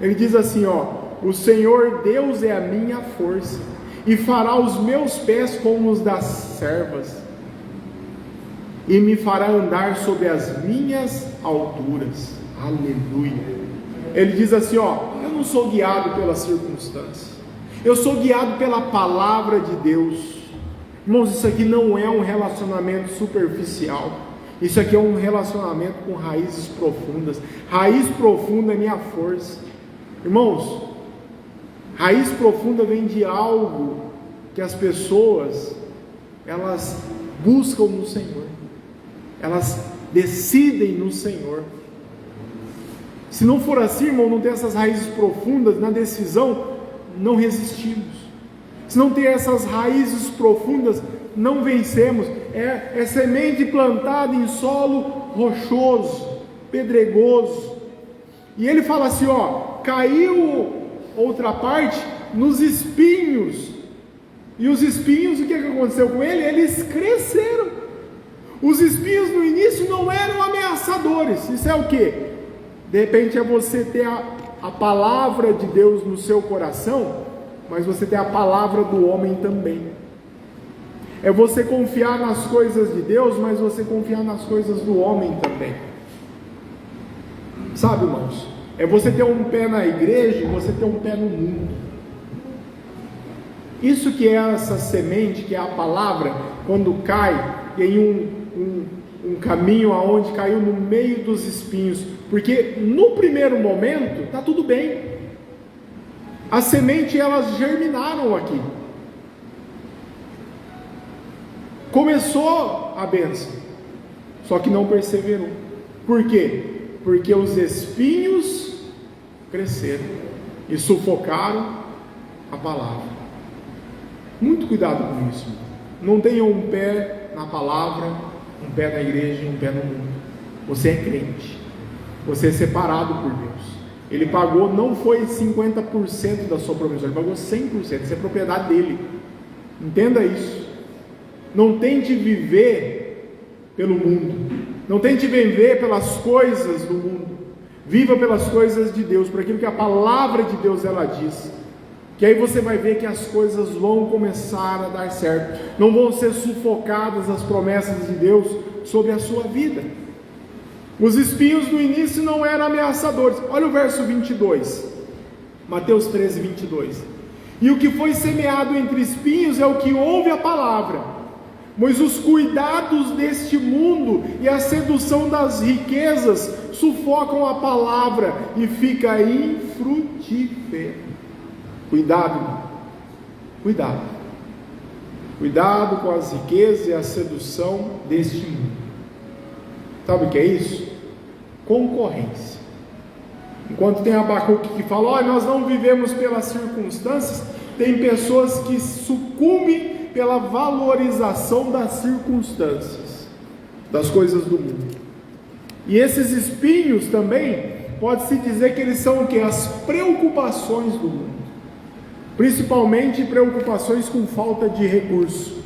ele diz assim, o Senhor Deus é a minha força, e fará os meus pés como os das servas, e me fará andar sobre as minhas alturas. Aleluia. Ele diz assim, eu não sou guiado pelas circunstâncias, eu sou guiado pela palavra de Deus. Irmãos, isso aqui não é um relacionamento superficial, isso aqui é um relacionamento com raízes profundas. Raiz profunda é minha força. Irmãos, raiz profunda vem de algo que as pessoas, elas buscam no Senhor, elas decidem no Senhor. Se não for assim, irmão, não tem essas raízes profundas na decisão, não resistimos. Se não tem essas raízes profundas, não vencemos. É semente plantada em solo rochoso, pedregoso. E ele fala assim, caiu outra parte nos espinhos. E os espinhos, o que aconteceu com ele? Eles cresceram. Os espinhos no início não eram ameaçadores. Isso é o que? De repente é você ter a palavra de Deus no seu coração, mas você tem a palavra do homem também. É você confiar nas coisas de Deus, mas você confiar nas coisas do homem também. Sabe, irmãos? É você ter um pé na igreja e você ter um pé no mundo. Isso que é essa semente, que é a palavra, quando cai em um caminho aonde caiu no meio dos espinhos, porque no primeiro momento está tudo bem. As sementes, elas germinaram aqui. Começou a bênção, só que não perseverou. Por quê? Porque os espinhos cresceram e sufocaram a palavra. Muito cuidado com isso. Não tenha um pé na palavra, um pé na igreja e um pé no mundo. Você é crente, você é separado por Deus. Ele pagou, não foi 50% da sua promessa, ele pagou 100%, isso é propriedade dele. Entenda isso. Não tente viver pelo mundo, não tente viver pelas coisas do mundo, viva pelas coisas de Deus, por aquilo que a palavra de Deus ela diz, que aí você vai ver que as coisas vão começar a dar certo, não vão ser sufocadas as promessas de Deus sobre a sua vida. Os espinhos no início não eram ameaçadores. Olha o verso 22, Mateus 13, 22. E o que foi semeado entre espinhos é o que ouve a palavra, mas os cuidados deste mundo e a sedução das riquezas sufocam a palavra e fica infrutífera. Cuidado, irmão. Cuidado. Cuidado com as riquezas e a sedução deste mundo. Sabe o que é isso? Concorrência. Enquanto tem Abacuque que fala, nós não vivemos pelas circunstâncias, tem pessoas que sucumbem pela valorização das circunstâncias, das coisas do mundo. E esses espinhos também, pode-se dizer que eles são o quê? As preocupações do mundo, principalmente preocupações com falta de recurso,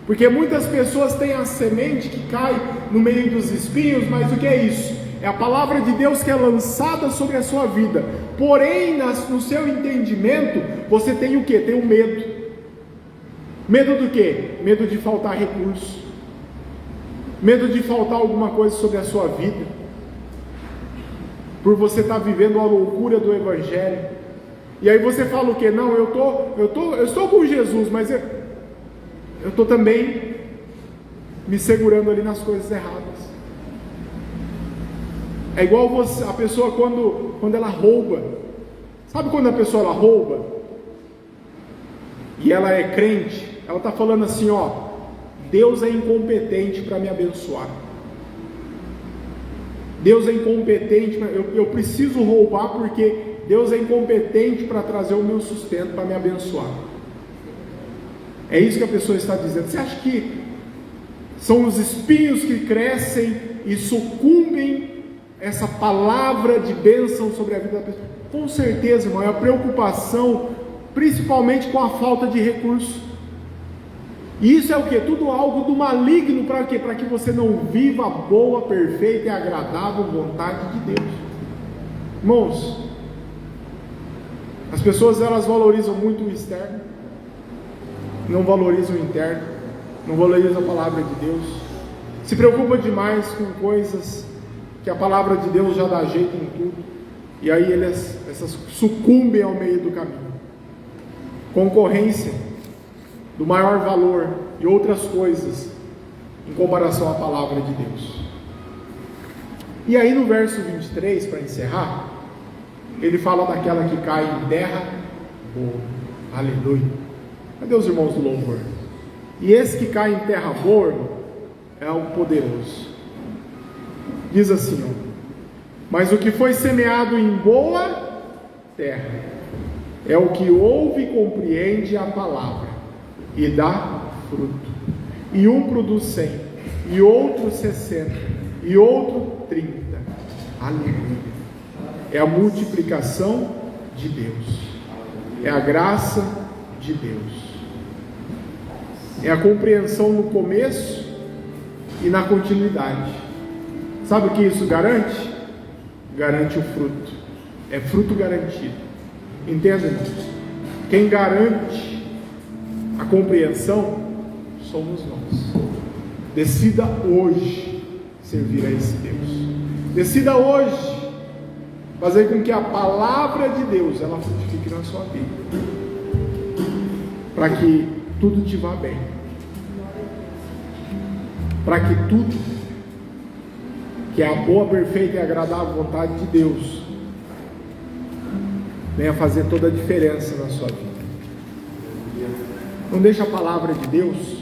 Porque muitas pessoas têm a semente que cai no meio dos espinhos, mas o que é isso? É a palavra de Deus que é lançada sobre a sua vida. Porém, no seu entendimento, você tem o que? Tem o medo. Medo do quê? Medo de faltar recurso. Medo de faltar alguma coisa sobre a sua vida. Por você estar vivendo a loucura do Evangelho. E aí você fala o quê? Não, eu estou com Jesus, mas eu estou também me segurando ali nas coisas erradas. É igual a pessoa quando ela rouba. Sabe quando a pessoa ela rouba? E ela é crente, ela está falando assim, ó, Deus é incompetente para me abençoar. Deus é incompetente, eu preciso roubar porque Deus é incompetente para trazer o meu sustento, para me abençoar. É isso que a pessoa está dizendo. Você acha que são os espinhos que crescem e sucumbem essa palavra de bênção sobre a vida da pessoa? Com certeza, irmão, é a preocupação, principalmente com a falta de recurso. E isso é o que? Tudo algo do maligno, para quê? Para que você não viva a boa, perfeita e agradável vontade de Deus. Irmãos, as pessoas elas valorizam muito o externo, não valorizam o interno, não valorizam a palavra de Deus, se preocupam demais com coisas que a palavra de Deus já dá jeito em tudo, e aí essas sucumbem ao meio do caminho. Concorrência do maior valor e outras coisas em comparação à palavra de Deus. E aí no verso 23, para encerrar, ele fala daquela que cai em terra boa. Aleluia. Cadê os irmãos do louvor? E esse que cai em terra boa é o poderoso. Diz assim, ó: mas o que foi semeado em boa terra é o que ouve e compreende a palavra e dá fruto. E um produz 100, e outro 60, e outro 30. Aleluia. É a multiplicação de Deus, é a graça de Deus, é a compreensão no começo e na continuidade. Sabe o que isso garante? Garante o fruto, é fruto garantido. Entenda, irmãos? Quem garante a compreensão somos nós. Decida hoje servir a esse Deus. Decida hoje fazer com que a palavra de Deus ela frutifique na sua vida, para que tudo te vá bem, para que tudo que é a boa, perfeita e agradável vontade de Deus venha fazer toda a diferença na sua vida. Não deixe a palavra de Deus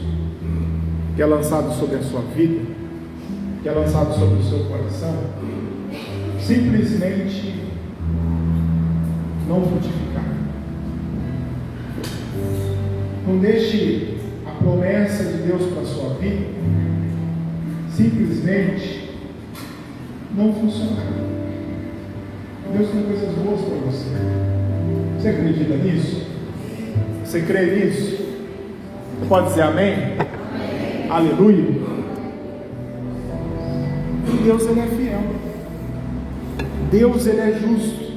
que é lançada sobre a sua vida, que é lançada sobre o seu coração, simplesmente não frutificar. Não deixe a promessa de Deus para a sua vida simplesmente não funcionar. Deus tem coisas boas para você. Você acredita nisso? Você crê nisso? Você pode dizer amém? Amém. Aleluia. Deus ele é fiel. Deus ele é justo.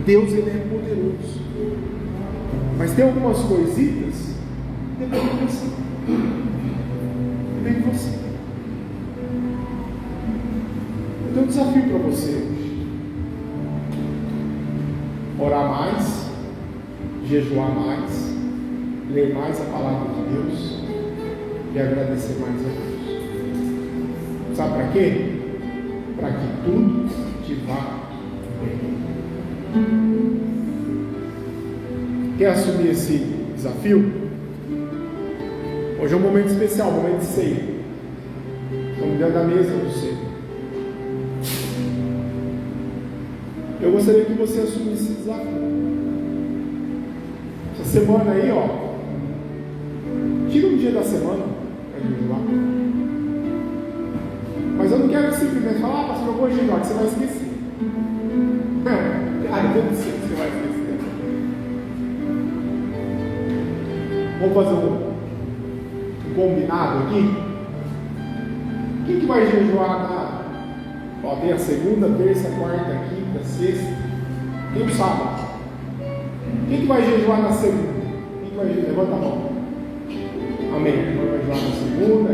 Deus ele é poderoso. Mas tem algumas coisitas que dependem de você. Depende de você. Eu tenho um desafio para você hoje. Orar mais, jejuar mais, ler mais a palavra de Deus e agradecer mais a Deus. Sabe para quê? Para que tudo te vá bem. Quer assumir esse desafio? Hoje é um momento especial, um momento de ceia. Estamos dentro da mesa do ceia. Eu gostaria que você assumisse esse desafio. Essa semana aí, ó, tira um dia da semana para jejuar. Mas eu não quero simplesmente falar, pastor, eu vou jejuar, que você vai esquecer. Eu não sei que você vai esquecer. Vamos fazer combinado aqui? Quem que vai jejuar na... Ó, tem a segunda, terça, quarta, quinta, sexta. Tem o sábado. Quem que vai jejuar na segunda? Quem que vai jejuar? Levanta a mão. Amém. Quem vai jejuar na segunda?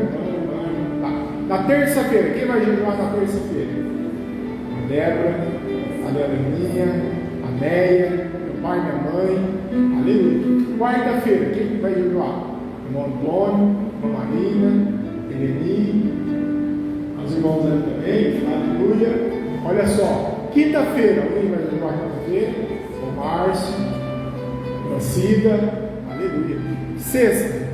Tá. Na terça-feira, quem vai jejuar na terça-feira? A Débora, a Leoninha, a Neia, meu pai, minha mãe. Aleluia. Quarta-feira, quem que vai jejuar? Irmão Antônio, irmã Marina, Eleni, os irmãos ali também. Aleluia. Olha só. Quinta-feira, alguém vai jejuar quinta-feira? O Márcio, a Cida. Aleluia. Sexta.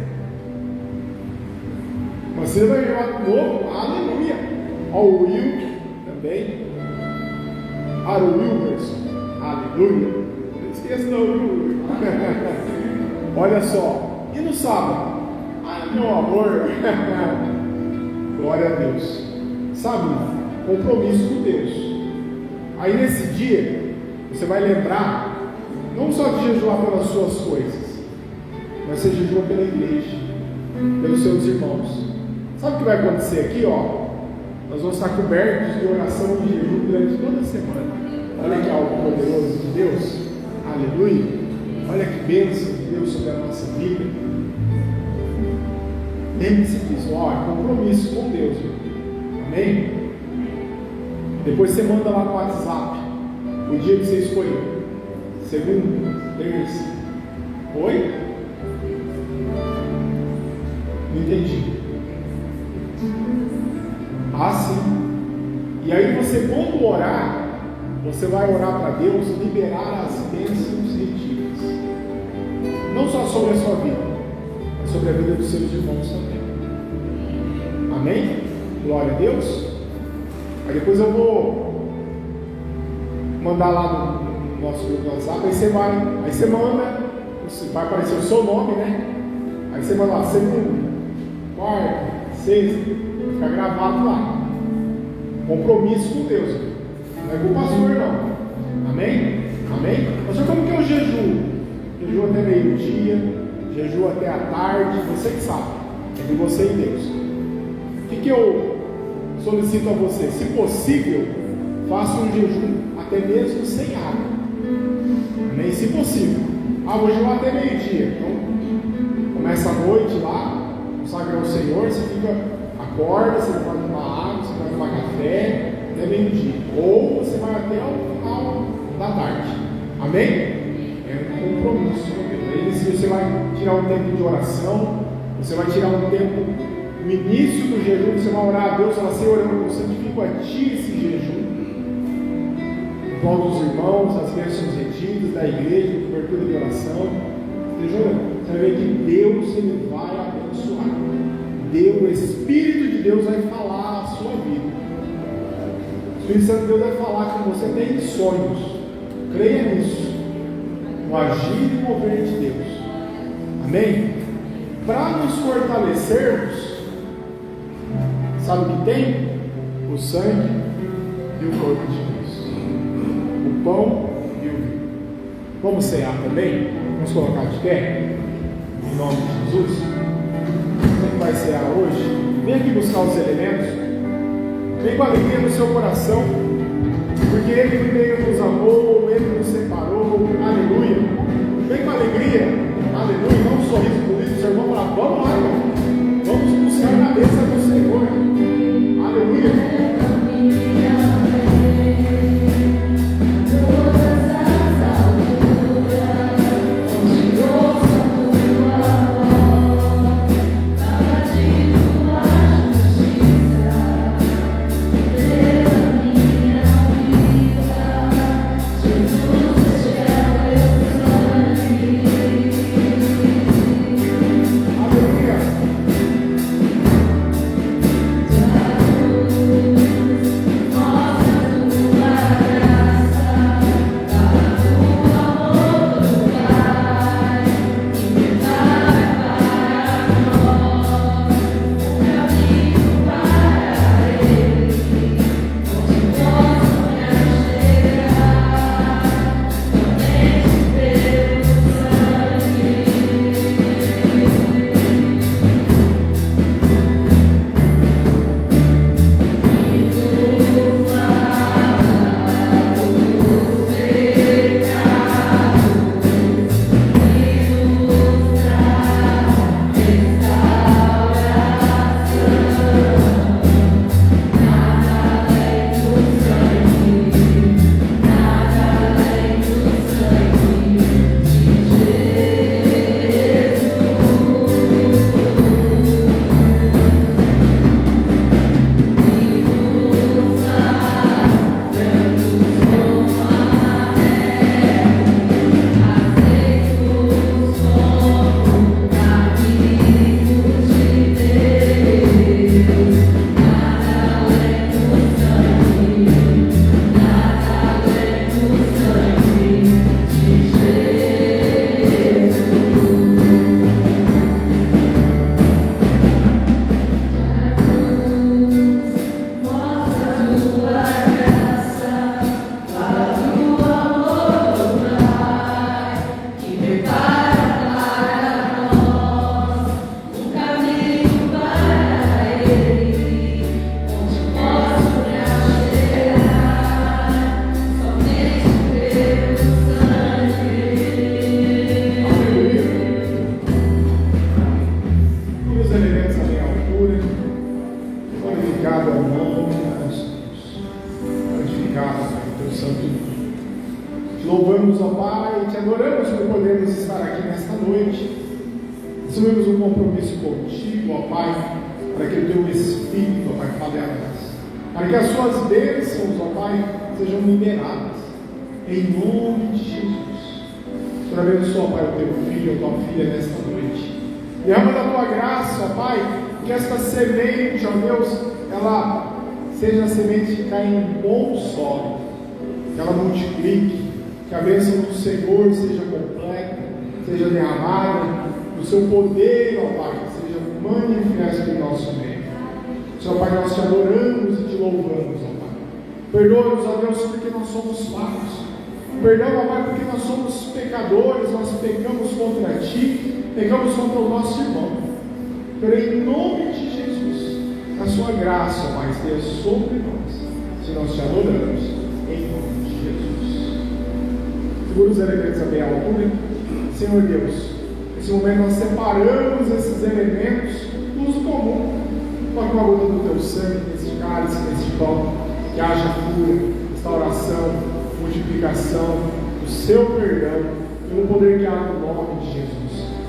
Você vai jogar de novo, aleluia. Ó, o Will também. O Wilberson, aleluia. Não esqueça do Will. Olha só, e no sábado? Ai, meu amor. Glória a Deus. Sabe, compromisso com Deus. Aí nesse dia, você vai lembrar, não só de jejuar pelas suas coisas, mas você jejua pela igreja, pelos seus irmãos. Sabe o que vai acontecer aqui, ó? Nós vamos estar cobertos de oração e de jejum durante toda a semana. Olha que algo poderoso de Deus. Aleluia. Olha que bênção de Deus sobre a nossa vida. Lembre-se disso, ó, é compromisso com Deus. Amém? Depois você manda lá no WhatsApp o dia que você escolheu. Segunda, terça. Oi? Não entendi. Sim. E aí você, quando orar, você vai orar para Deus liberar as bênçãos retidas. Não só sobre a sua vida, mas sobre a vida dos seus irmãos também. Amém? Glória a Deus. Aí depois eu vou mandar lá no nosso grupo do WhatsApp. Aí você manda, vai aparecer o seu nome, né? Aí você manda lá, segunda, quarta, sexta, fica gravado lá. Compromisso com Deus. Não é com o pastor, não. Amém? Amém? Pastor, como que é o jejum? Jejum até meio-dia, jejum até a tarde, você que sabe. É de você e Deus. O que eu solicito a você? Se possível, faça um jejum até mesmo sem água. Amém? Se possível. Vou jejuar até meio-dia. Então, começa a noite lá, consagrar ao Senhor, você acorda, você vai tomar água, você vai tomar café, até meio-dia. Ou você vai até o final da tarde. Amém? É um compromisso com Deus. Aí você vai tirar um tempo de oração, você vai tirar um tempo no início do jejum, você vai orar a Deus, falar, Senhor, eu santifico a Ti esse jejum. Em prol dos irmãos, as bênçãos retidas da igreja, cobertura de oração. Você vai ver que Deus ele vai abençoar. Deus, o Espírito de Deus vai falar a sua vida. O Espírito Santo de Deus vai falar com você até em sonhos. Creia nisso. No agir e mover de Deus. Amém? Para nos fortalecermos, sabe o que tem? O sangue e o corpo de Cristo. O pão e o vinho. Vamos cear também? Vamos colocar de pé? Em nome de Jesus. Quem vai cear hoje? Vem aqui buscar os elementos. Vem com alegria no seu coração. Porque Ele primeiro nos amou, Ele nos separou. Aleluia. Vem com alegria. Aleluia. Dá um sorriso bonito. Seu irmão fala, vamos lá, irmão. Vamos buscar na mesa do Senhor. Aleluia. por podermos estar aqui nesta noite. Assumimos um compromisso contigo, ó Pai, para que o teu Espírito, ó Pai, fale a nós. Para que as suas bênçãos, ó Pai, sejam liberadas. Em nome de Jesus. Senhor, abençoa, Pai, o teu filho, a tua filha nesta noite. Derrama da tua graça, ó Pai, que esta semente, ó Deus, ela seja a semente que cai em bom solo, que ela multiplique, que a bênção do Senhor seja completa, seja derramada, o seu poder, ó Pai, seja manifesto em nosso meio. Senhor Pai, nós te adoramos e te louvamos, ó Pai. Perdoa-nos, ó Deus, porque nós somos falhos. Perdão, ó Pai, porque nós somos pecadores, nós pecamos contra Ti, pecamos contra o nosso irmão. Em nome de Jesus, a sua graça, ó Pai, esteja sobre nós, se nós te adoramos, em nome de Jesus. Segura os elementos a bem altura. Senhor Deus, nesse momento nós separamos esses elementos do uso comum. Toca uma gota do teu sangue nesse cálice, nesse pão, que haja cura, restauração, multiplicação, o seu perdão, pelo poder que há no nome de Jesus.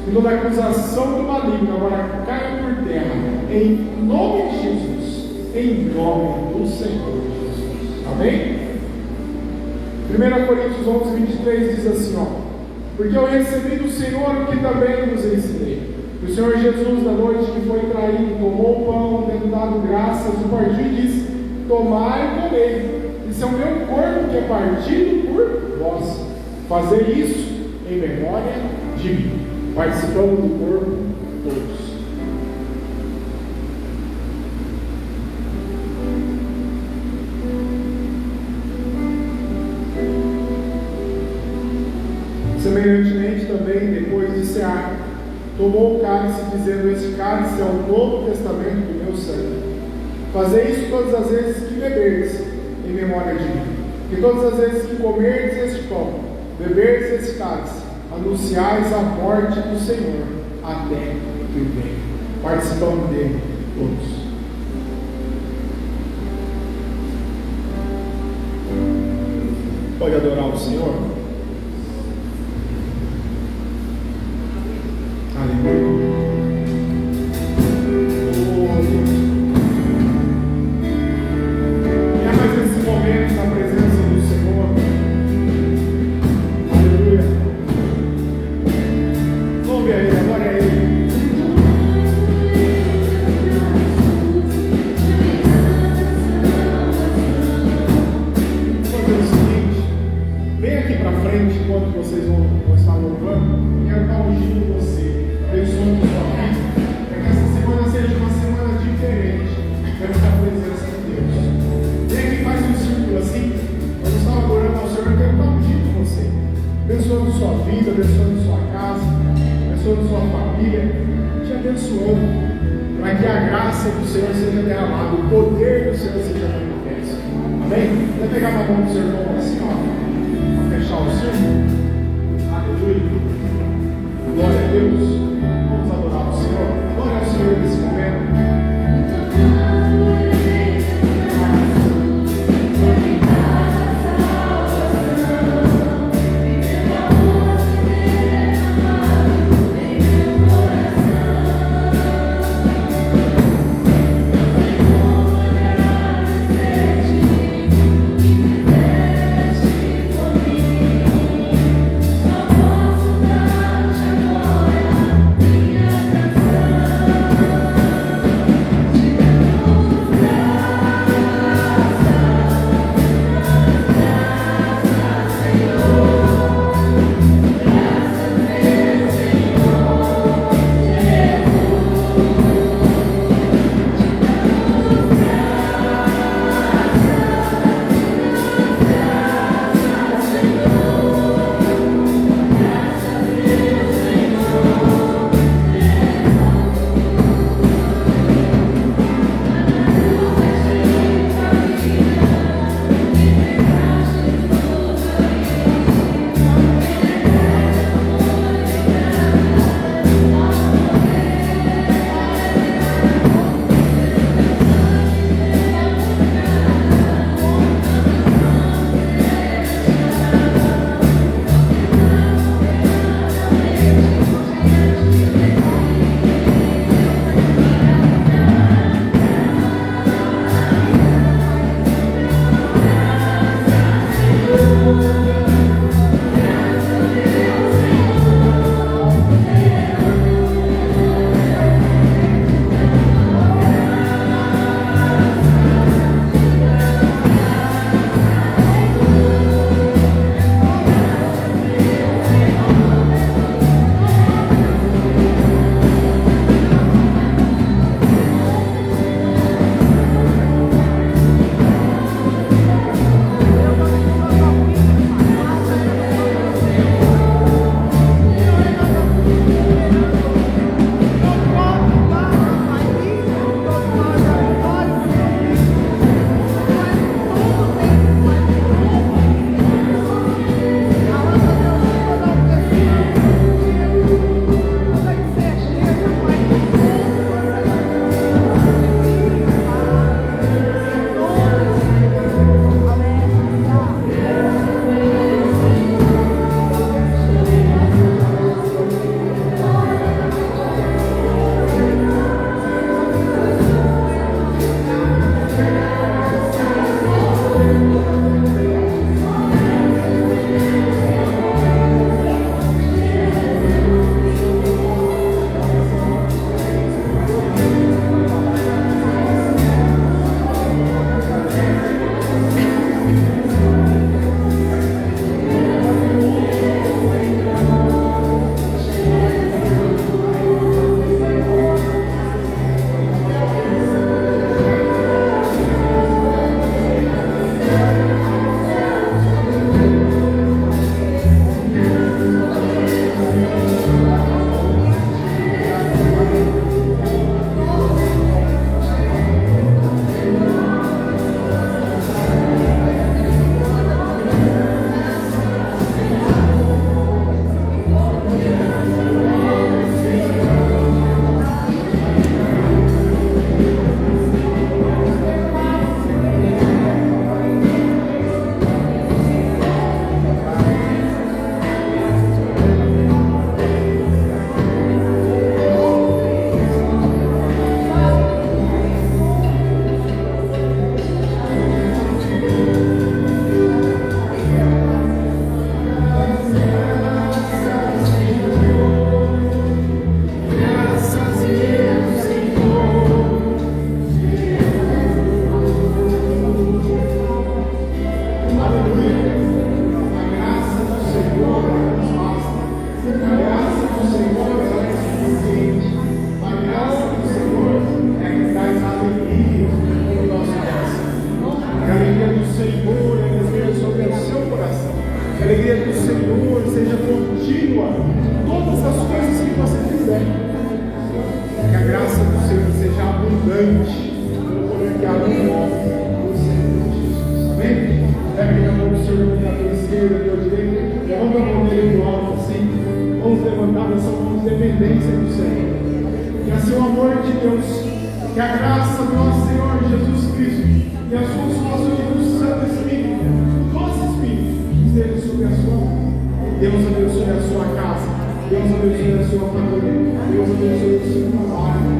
E toda acusação do maligno agora caia por terra, em nome de Jesus, em nome do Senhor Jesus. Amém? 1 Coríntios 11, 23 diz assim, ó: porque eu recebi do Senhor o que também vos ensinei. O Senhor Jesus, na noite que foi traído, tomou o pão, tendo dado graças, o partiu e disse: tomai e comei, isso é o meu corpo que é partido por vós. Fazer isso em memória de mim. Participamos do corpo todos. Semelhantemente também, depois de cear, tomou o cálice, dizendo: este cálice é o novo testamento do meu sangue. Fazei isso todas as vezes que beberdes, em memória de mim. E todas as vezes que comerdes este pão, beberdes este cálice, anunciais a morte do Senhor, até que venha. Participamos dele todos. Pode adorar o Senhor? Aleluia. Oh, Deus. E é mais esse momento na presença do Senhor. Aleluia. Louve a Ele, adore a Ele. Vou fazer o seguinte: vem aqui para frente enquanto vocês vão estar louvando. Quero estar ungindo você, abençoando a sua vida, para que essa semana seja uma semana diferente dessa presença de Deus. Vem aqui, faz um círculo assim. Quando eu estava adorando ao Senhor, eu quero estar ungindo você, abençoando sua vida, abençoando sua casa, abençoando sua família, te abençoando, para que a graça do Senhor seja derramada, o poder do Senhor seja manifesto. Amém? Vai pegar na mão do seu irmão assim, ó, para fechar o círculo. Aleluia. Glória a Deus. Vamos adorar o Senhor. Glória ao Senhor nesse momento. Senhor, todas as coisas que você fizer. Que a graça do Senhor seja abundante pelo poder que há no nome do Senhor Jesus. Amém? Leve a mão do Senhor na tua esquerda, na tua direita. Levanta a mão dele do alto assim. Vamos levantar nossa mão de dependência do Senhor. Que assim o amor de Deus, que a graça do nosso Senhor Jesus Cristo e as consolações do Santo Espírito, do nosso Espírito, esteja sobre a sua mão. Deus abençoe a sua casa. Deus abençoe a sua família. Deus abençoe o seu trabalho.